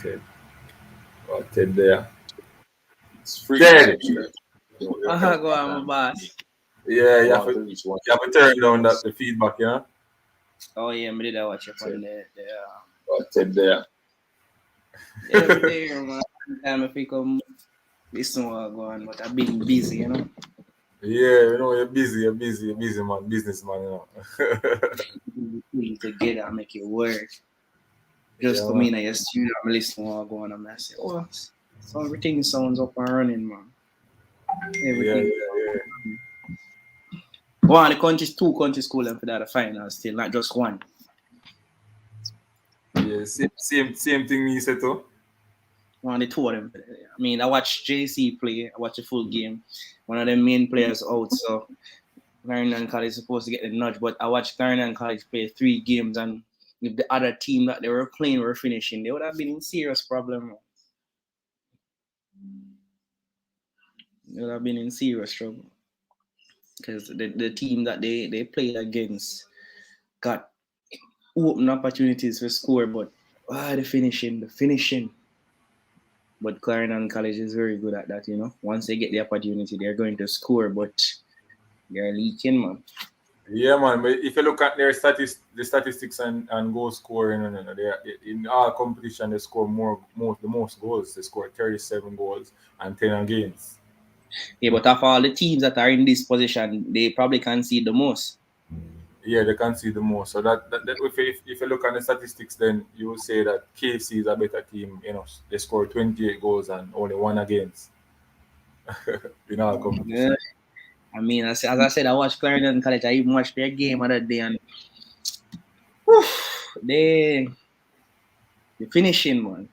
Ted. Ted there. It's free to Ted, subscribe. Without your help, go I on, my can't. boss. Yeah, I you want to reach one. have to turn down the feedback, you know. Oh yeah, me did I watch up Ted. on the Ted there. yeah, me there, man. Time if we come listen what go on, but I've been busy, you know. Yeah, you're busy man, businessman, Put it together and make it work. Just Yeah, come man. in and your studio and listen what go on and I say, oh, so everything sounds up and running, man. Yeah, Everything. yeah, One, the country's 2 country school and for that the final still, not just one. yeah. Same thing me said too. One, the 2 of them. I mean, I watched JC play. I watched the full game. One of the main players out, so Clarendon College is supposed to get the nudge. But I watched Clarendon College play 3 games, and if the other team that they were playing were finishing, they would have been in serious problem. They would have been in serious trouble because the team that they played against got open opportunities for score, but the finishing. But Clarendon College is very good at that, you know. Once they get the opportunity, they're going to score, but they're leaking, man. Yeah, man. But if you look at their the statistics and goal scoring, they in all competition they score the most goals. They score 37 goals and 10 against. Yeah, but of all the teams that are in this position, they probably concede the most. Yeah, they concede the most. So that if you look at the statistics, then you will say that KC is a better team. You know, they scored 28 goals and only one against in all Yeah. competition. I mean, as I said, I watched Clarendon College. I even watched their game other day, and whew, they the finishing man,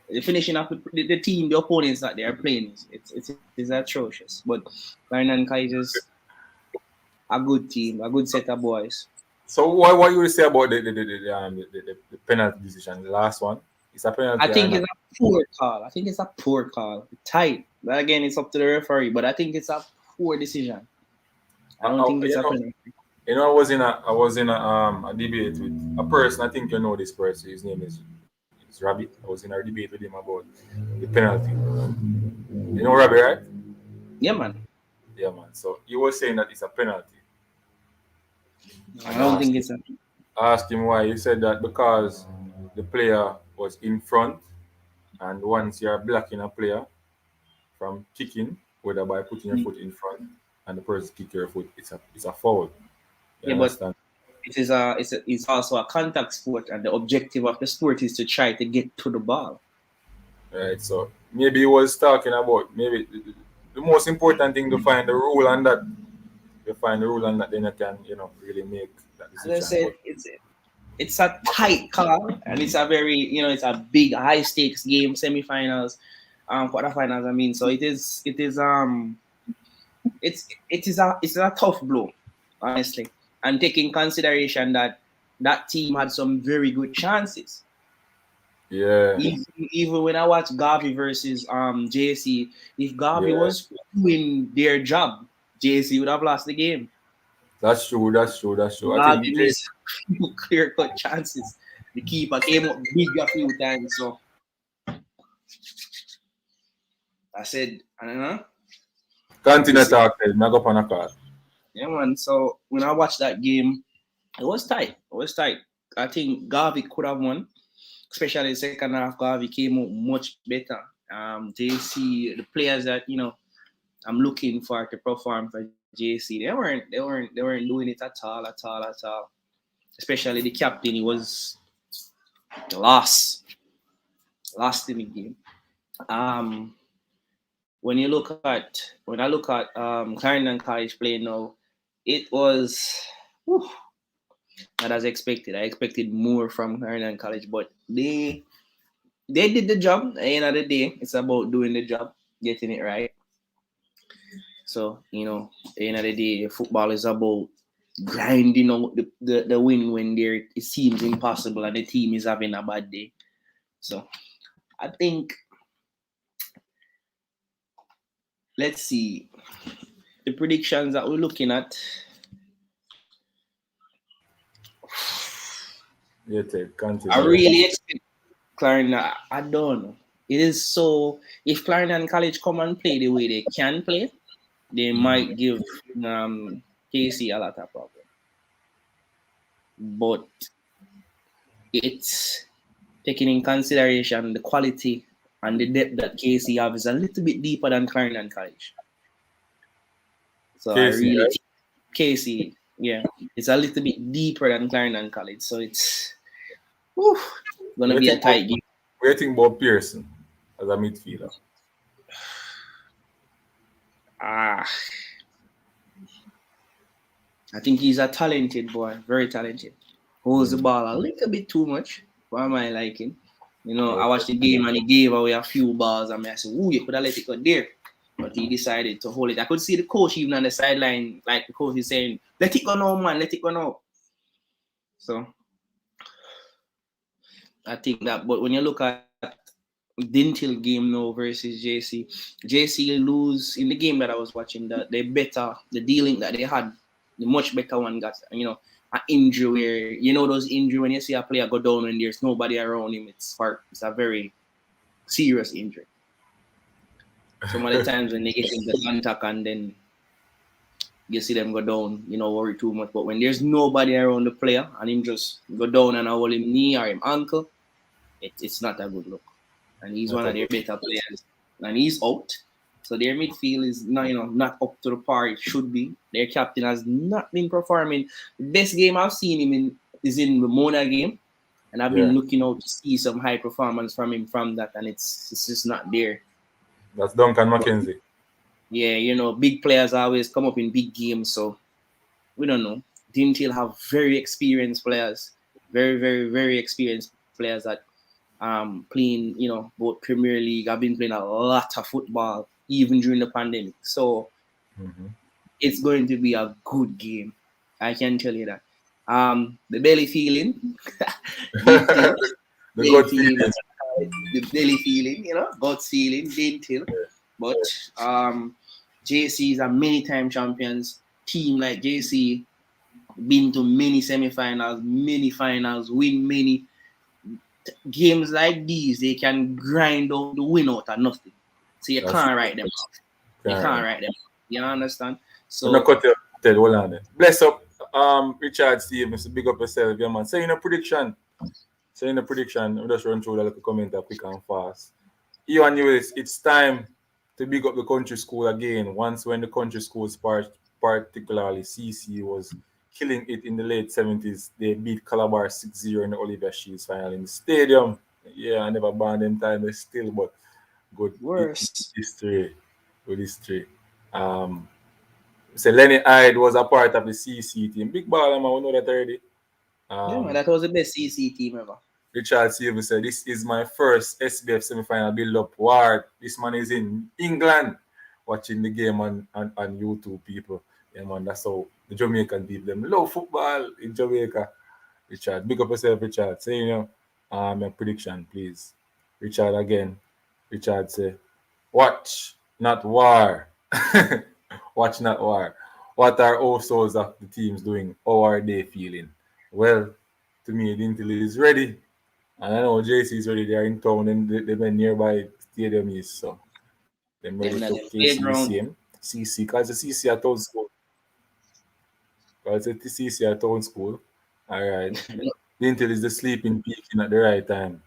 the finishing of the team, the opponents that they are playing it is atrocious. But Clarendon College is a good team, a good set of boys. So what you will say about the penalty decision, the last one? It's a I penalty or think it's not? a poor call. I think it's a poor call. Tight. But again, it's up to the referee. But I think it's a poor decision. I don't think it's You a know, penalty. I was in a debate with a person. I think you know this person. His name is Rabbit. I was in a debate with him about the penalty. You know Rabbit, right? Yeah, man. Yeah, man. So he was saying that it's a penalty, I and don't think it's a. I asked him why. He said that because the player was in front, and once you're blocking a player from kicking, whether by putting your foot in front and the person kick your foot, it's a foul. You Yeah, but understand? it's also a contact sport, and the objective of the sport is to try to get to the ball. Right. So maybe he was talking about maybe the most important thing to find the rule on that. You find the rule on that, then you can really make that As I decision. said, But it's a tight call, and it's a very it's a big high stakes game, semifinals, quarterfinals. I mean, so it's a tough blow, honestly, and taking consideration that that team had some very good chances. yeah, Even when I watch Gavi versus JC, if Gavi yeah, was doing their job, JC would have lost the game. that's true. That's true. That's true. I think Gavi missed clear cut chances. The keeper came up big a few times, so I said, I don't know. You continue see, talk. Not go on a call. yeah, man. So when I watched that game, it was tight. It was tight. I think Gavi could have won, especially the second half. Gavi came out much better. JC, the players that I'm looking for to perform for JC, they weren't doing it at all, at all, at all. Especially the captain, he was lost, lost in the game. Um, when I look at Clarendon College play now, it was whew, not as expected. I expected more from Clarendon College, but they did the job. At the end of the day, it's about doing the job, getting it right. So, at the end of the day, football is about grinding out the win when it seems impossible and the team is having a bad day. So, I think, let's see, the predictions that we're looking at. Yeah, take I continue. Yeah. really expect Clarendon. I don't know. It is so. If Clarendon College come and play the way they can play, they might give KC a lot of problem. But it's taking in consideration the quality and the depth that KC have is a little bit deeper than Clarendon College. So I Casey, really right? think KC, yeah, it's a little bit deeper than Clarendon College. So it's whew, What do gonna you be a think about tight game. what do you think about Pearson as a midfielder? Ah, I think he's a talented boy, very talented. Holds the Mm. ball a little bit too much for my liking. I Okay. watched the game and he gave away a few balls. And I said, "Ooh, you could have let it go there." But he decided to hold it. I could see the coach even on the sideline, like the coach is saying, "Let it go now, man. Let it go now." So I think that. But when you look at Dinthill game now versus JC lose in the game that I was watching. That they better the dealing that they had, the much better one got an injury where those injury when you see a player go down and there's nobody around him. It's a very serious injury. Some of the times when they get into contact and then you see them go down, worry too much. But when there's nobody around the player and him just go down and hold him knee or him ankle, it's not a good look. And he's Not one a of their good. better players. And he's out. So their midfield is not, not up to the par it should be. Their captain has not been performing. The best game I've seen him in is in the Mona game, and I've been Yeah, looking out to see some high performance from him from that, and it's just not there. that's Duncan But McKenzie. yeah, big players always come up in big games, so we don't know. Dinthill have very experienced players, very, very, very experienced players that playing, both Premier League. I've been playing a lot of football even during the pandemic. So Mm-hmm. it's going to be a good game. I can tell you that. The belly feeling, Dinthill, the, the belly gut feeling, feeling. the belly feeling, gut feeling, Dinthill. But JC is a many time champions team like JC, been to many semifinals, many finals, win many games like these. They can grind out the win out of nothing. So you That's can't write them off. You kind can't of. write them off. You understand? When I So cut your tell, hold on there. Bless up, Richard Stevens. Big up yourself, yeah, man. Saying a prediction. Saying a prediction. I'm just run through the little comment quick and fast. You and you, it's time to big up the country school again. Once when the country schools, particularly CC, was killing it in the late 70s, they beat Calabar 6-0 in the Oliver Shields final in the stadium. Yeah, I never banned them time still, but good worse. history. Good history. Um, so Lenny Hyde was a part of the CC team. Big baller, man, we know that already. Yeah, man, Um, that was the best CC team ever. Richard Silver said, "This is my first SBF semi-final build-up war. This man is in England watching the game on YouTube, people. Yeah, man, that's how the Jamaican people them love football in Jamaica. Richard, big up yourself, Richard. Say, a prediction, please. Richard again. Richard say, watch, not war. Watch, not war. What are all souls of the teams doing? How are they feeling? Well, to me, Dintil is ready. And I know JC is ready. They're in town and the nearby stadium is so. Them ready to Definitely. KC the Playground. same. CC, because the CC at town school. Because the CC at town school. All right. Dintil is the sleeping peaking at the right time.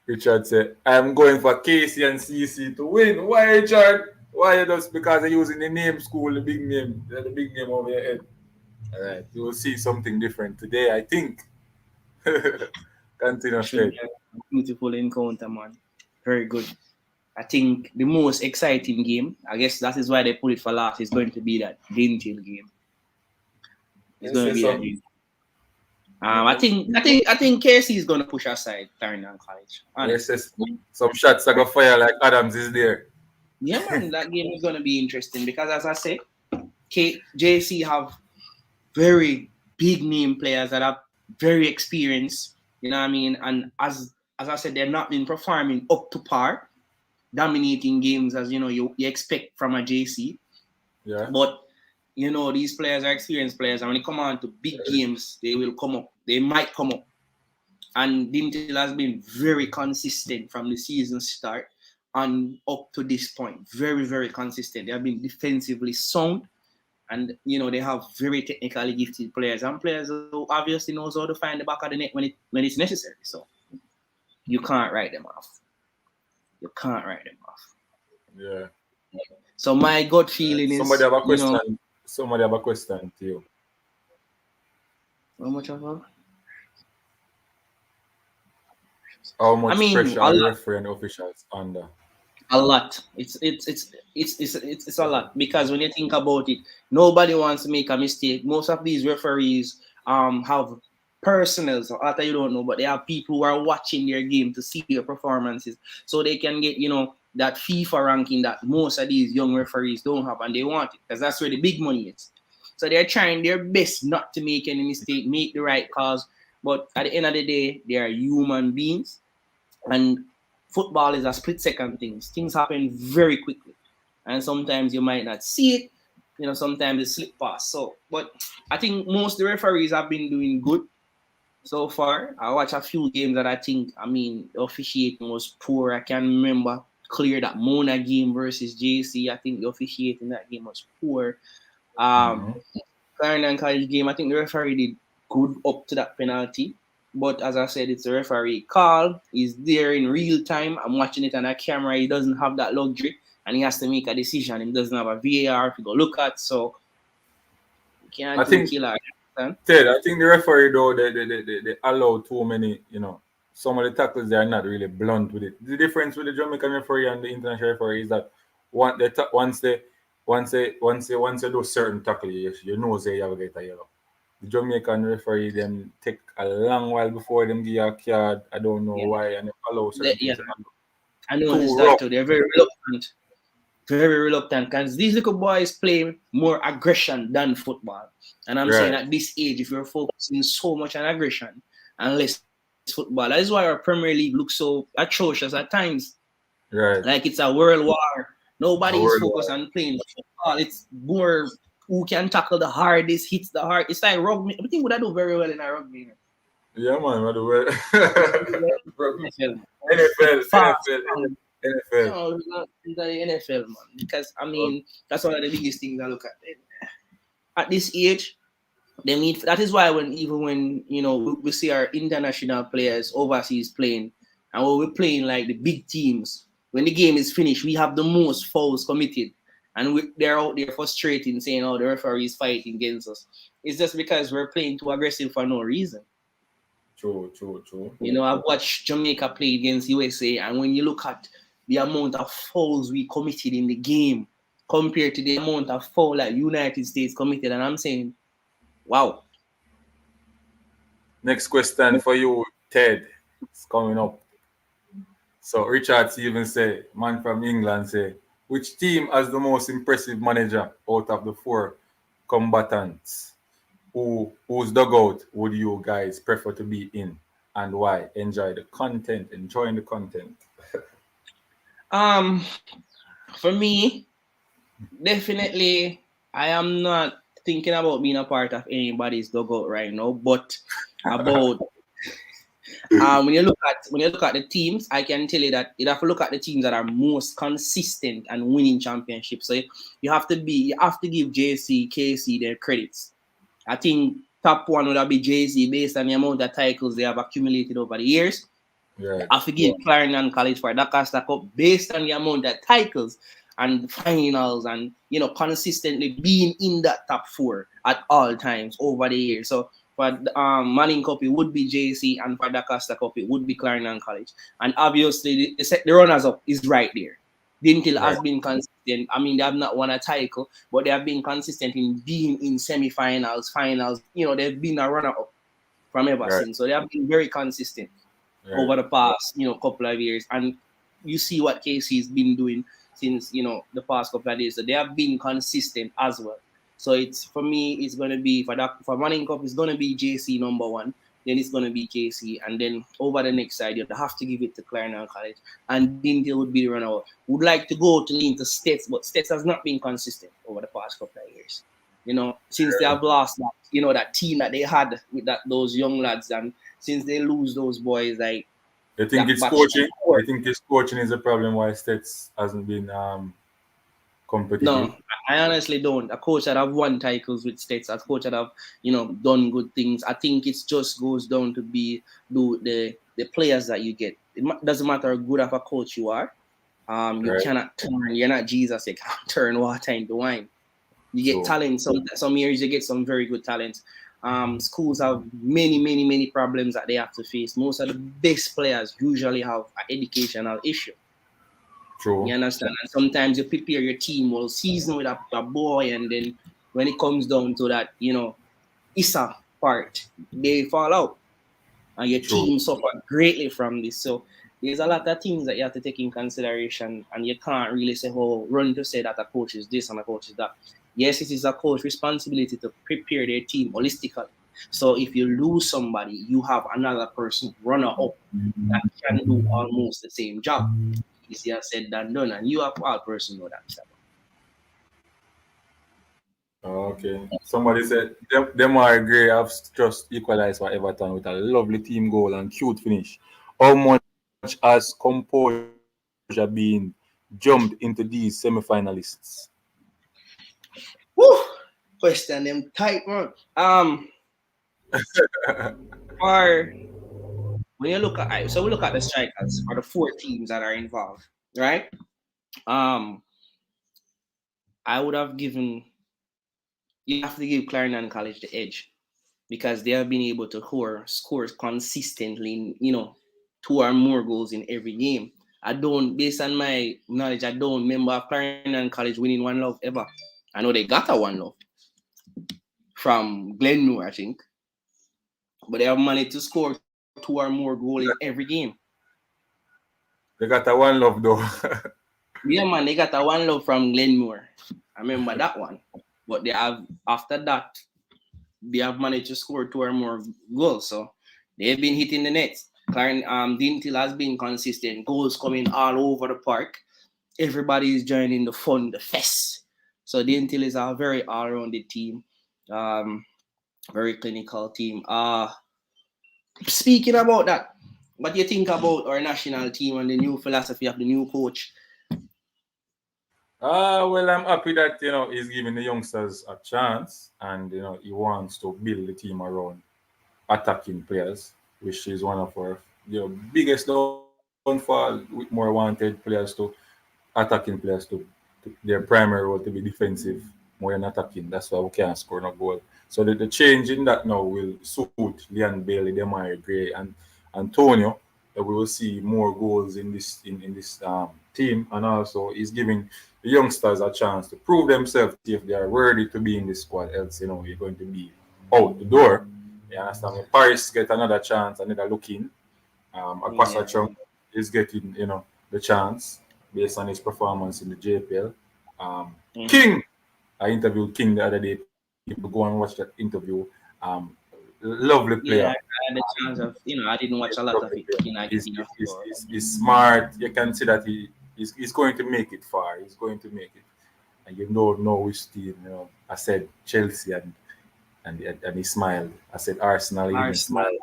Richard said, I'm going for KC and CC to win. Why, Richard? Why just because they're using the name school, the big name over your head. All right. You will see something different today, I think. Continue, Should Fred. be a beautiful encounter, man. Very good. I think the most exciting game, I guess that is why they put it for last, is going to be that Dinthill game. It's You going to say be that some, game. I think KC is going to push aside Turner College. you Honestly. say some shots I got fire like Adams is there. Yeah, man, that game is going to be interesting because, as I say, JC have very big name players that are very experienced. You know what I mean? And as I said, they're not been performing up to par, dominating games as you expect from a JC. Yeah. But these players are experienced players, and when they come on to big games, they will come up. They might come up. And Dinthill has been very consistent from the season start and up to this point. Very, very consistent. They have been defensively sound, and they have very technically gifted players and players who obviously knows how to find the back of the net when it's necessary. So you can't write them off. You can't write them off. Yeah. So my gut feeling Somebody is, have a question. Somebody have a question to you. how much of a? How I much mean, pressure are the referee and officials under? a lot. It's a lot because when you think about it, nobody wants to make a mistake. Most of these referees have personals after you don't know, but they have people who are watching their game to see their performances, so they can get that FIFA ranking that most of these young referees don't have, and they want it because that's where the big money is. So they're trying their best not to make any mistake, make the right calls. But at the end of the day, they are human beings, and football is a split second thing. Things happen very quickly. And sometimes you might not see it. Sometimes it slip past. So, but I think most of the referees have been doing good so far. I watched a few games that the officiating was poor. I can remember clear that Mona game versus JC. I think the officiating that game was poor. Um, Mm-hmm. Clarendon College game, I think the referee did good up to that penalty. But as I said, it's a referee call. He's there in real time. I'm watching it on a camera. He doesn't have that luxury, and he has to make a decision. He doesn't have a VAR to go look at, so you I can't do think killer. Understand? Ted, I think the referee though they allow too many, some of the tackles they are not really blunt with it. The difference with the Jamaican referee and the international referee is that once they do certain tackle, you know say you have to get a yellow. The Jamaican referee them take a long while before them give you a card. I don't know Yeah, why, and they allow certain yeah. things. I Too noticed that rough. too. They're very reluctant, because these little boys play more aggression than football. And I'm saying Right, at this age, if you're focusing so much on aggression and less football, that is why our Premier League looks so atrocious at times. right. Like it's a world war. Nobody A is word focused war. on playing football. It's more who can tackle the hardest, hits the hard. It's like rugby. I think would I do very well in a rugby. Yeah, man. By the way, NFL, NFL, fast, NFL, strong. NFL. No, not the NFL, man. Because I mean, that's one of the biggest things I look at. At this age, they need. That is why even when we see our international players overseas playing, and when we're playing like the big teams, when the game is finished, we have the most fouls committed, and they're out there frustrating, saying, "Oh, the referee is fighting against us." It's just because we're playing too aggressive for no reason. True, true, true. I've watched Jamaica play against USA, and when you look at the amount of fouls we committed in the game compared to the amount of foul that United States committed, and I'm saying, wow. Next question for you, Ted. It's coming up. So Richard Stevens say, man from England say, which team has the most impressive manager out of the four combatants? Whose dugout would you guys prefer to be in and why? Enjoying the content. Um, for me, definitely, I am not thinking about being a part of anybody's dugout right now, but about when you look at the teams, I can tell you that you have to look at the teams that are most consistent and winning championships. So you have to give JC, KC their credits. I think top one would be JC based on the amount of titles they have accumulated over the years. Right, I forgive Clarendon College for that Costa Cup based on the amount of titles and finals and consistently being in that top four at all times over the years. So for Manning Cup it would be JC, and for the Costa Cup it would be Clarendon College. And obviously the runners up is right there. Dinthill right, has been consistent. I mean, they have not won a title, but they have been consistent in being in semifinals, finals. They've been a runner up from ever right, since. So they have been very consistent right, over the past couple of years, and you see what KC's been doing since the past couple of days. So they have been consistent as well. So it's for me, it's gonna be for running cup, it's gonna be JC number one. Then it's gonna be KC, and then over the next side, you have to give it to Clarendon College, and Dinthill would be the runner. Would like to go to lean to States, but States has not been consistent over the past couple of years. Since they have lost that team that they had with those young lads, and since they lose those boys like You think that it's batch coaching? four. You think it's coaching is the problem why Stets hasn't been competitive? No, I honestly don't. A coach that have won titles with states, a coach that have done good things. I think it just goes down to be the players that you get. Doesn't matter how good of a coach you are. You Right? cannot turn. You're not Jesus. You can't turn water into wine. You get True. talent. Some years you get some very good talent. Schools have many problems that they have to face. Most of the best players usually have an educational issue. You True. understand? And sometimes you prepare your team all season with a boy, and then when it comes down to that, ISA part, they fall out, and your True. team suffer greatly from this. So there's a lot of things that you have to take in consideration, and you can't really say, "Oh, run to say that a coach is this and a coach is that." Yes, it is a coach responsibility to prepare their team holistically. So if you lose somebody, you have another person runner up that can do almost the same job. Easier said than done, and you have all person know that. Okay. Somebody said them are great have just equalized for Everton with a lovely team goal and cute finish. How much has composure been jumped into these semi-finalists? Woo! Question them tight, man. Far. when you look at so we look at the strikers for the four teams that are involved, right? Um, I would have given you have to give Clarendon College the edge because they have been able to score consistently, two or more goals in every game. I don't, based on my knowledge, I don't remember Clarendon College winning one love ever. I know they got a one love from Glenmore, I think, but they have managed to score two or more goals in every game. They got a one love though. Yeah, man, they got a one love from Glenmore. I remember that one. But they have after that, they have managed to score two or more goals. So they've been hitting the net. Dinthill has been consistent. Goals coming all over the park. Everybody is joining the fun, the fest. So Dinthill is a very all-rounded team. Um, very clinical team. Speaking about that, what do you think about our national team and the new philosophy of the new coach? Well, I'm happy that he's giving the youngsters a chance, and he wants to build the team around attacking players, which is one of our biggest downfall. With more wanted players to attacking players to their primary role to be defensive more than attacking. That's why we can't score no goal. So the change in that now will suit Leon Bailey, Demare Gray, and Antonio. That we will see more goals in this team, and also he's giving the youngsters a chance to prove themselves, see if they are worthy to be in this squad. Else, you're going to be out the door. You understand? When Paris get another chance, another look in. Akwasa Yeah, Chung is getting, the chance based on his performance in the JPL. mm-hmm. King, I interviewed King the other day. People go and watch that interview. Um, Lovely player. Yeah, I had the chance of, I didn't watch a lot of Lovely it, player. but I give enough for. He's smart. You can see that he's going to make it far. He's going to make it. And you don't know which team. I said Chelsea, and he smiled. I said Arsenal. He didn't Arsenal, smile.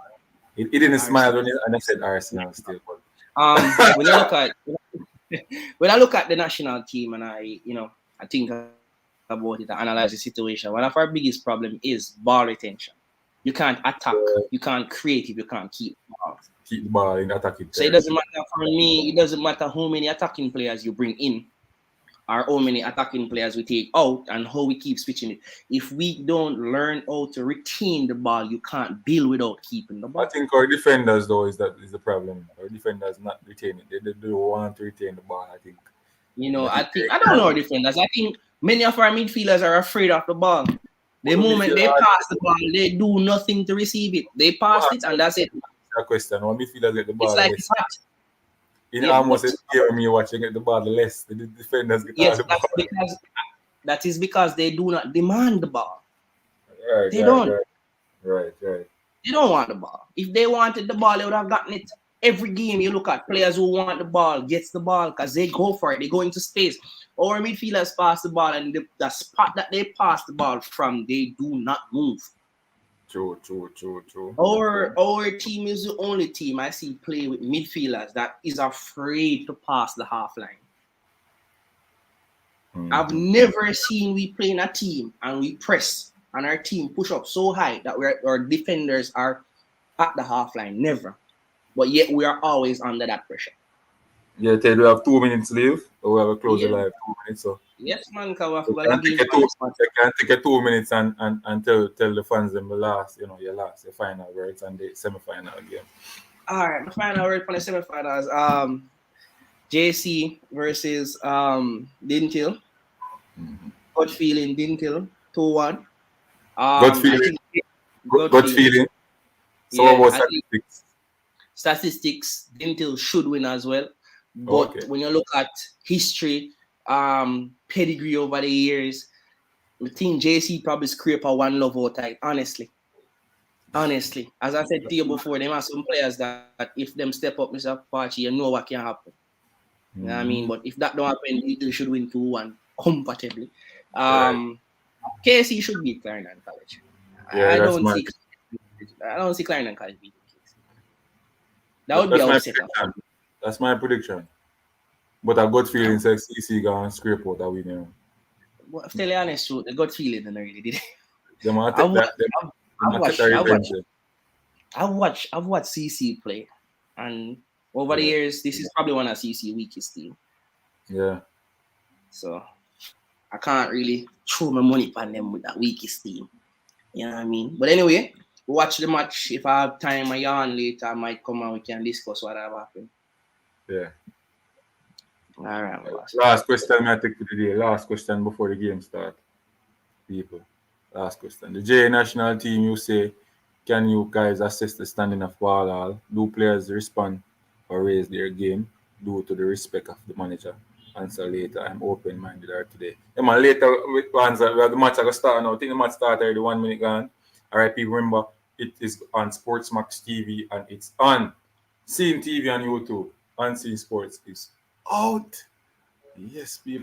He didn't smile Arsenal. and I said Arsenal still. But When I look at when I look at the national team and I think about it, I analyze the situation. One of our biggest problem is ball retention. You can't attack, you can't create if you can't keep the ball. keep the ball in attacking So it doesn't territory. matter for me. It doesn't matter how many attacking players you bring in or how many attacking players we take out and how we keep switching it. If we don't learn how to retain the ball, you can't build without keeping the I ball. think our defenders though is the problem. Our defenders not retaining. They do want to retain the ball. I think. And I I think think I don't know our defenders. I think many of our midfielders are afraid of the ball. The what do moment midfield they hard pass the ball, they do nothing to receive it. They to passed it and answer that's it. that question? When midfielders get the It's ball like less. it's hot. In Yeah, almost but a year me watching get the ball less. The defenders get all yes, the ball. that is because they do not demand the ball. Right, They right, don't. right, right. They don't want the ball. If they wanted the ball, they would have gotten it. Every game you look at, players who want the ball gets the ball because they go for it. They go into space. Our midfielders pass the ball, and the spot that they pass the ball from, they do not move. True. Our team is the only team I see play with midfielders that is afraid to pass the half line. I've Mm-hmm. never seen we play in a team and we press and our team push up so high that our defenders are at the half line. Never. But yet we are always under that pressure. Yeah, Ted, we have 2 minutes left. Or we have a close the Yeah. live 2 minutes. So Yes, man, because you we're can lagging take a for two this match. you can take a 2 minutes and tell the fans them the last, your final words and the semi-final game. All right, the final word for the semifinals. JC versus Dinthill. Mm-hmm. Gut feeling Dinthill 2-1. Gut I feeling, think gut gut feeling. feeling. So what Yeah, about I think statistics? statistics, Dinthill should win as well. But Okay. when you look at history, pedigree over the years, I think JC probably scrape a one love out type, honestly. Honestly. As I said to you before, there are some players that if them step up, Mr. Pachi, you know what can happen. You know what I mean? Mm-hmm. But if that don't happen, Dinthill should win 2-1 comfortably. Right. KC should beat Clarendon College. Yeah, I don't see Clarendon College beating KC. That would be that's an my upset of. prediction. That's my prediction. But I've got I, feeling says CC gonna scrape out that win. But to tell you honest truth, I got feeling and I really did. They might I've take watched, that. They I've might take that watched, I've revenge. watched, I've watched CC play. And over the Yeah. years, this is probably one of CC weakest team. Yeah. So I can't really throw my money on them with that weakest team. You know what I mean? But anyway, we watch the match. If I have time, I yarn later, I might come and we can discuss what have happened. Yeah. All right, my boss. Last question I take for the day. Last question before the game start. People. Last question. The J national team, you say, can you guys assess the standing of Ball? Do players respond or raise their game due to the respect of the manager? Answer later. I'm open minded or today. Yeah, man, later with answer. We have the match I got start now. I think the match started already 1 minute gone. All right, people remember it is on Sportsmax TV and it's on Scene TV on YouTube. Unseen Sports is out. Yes, people.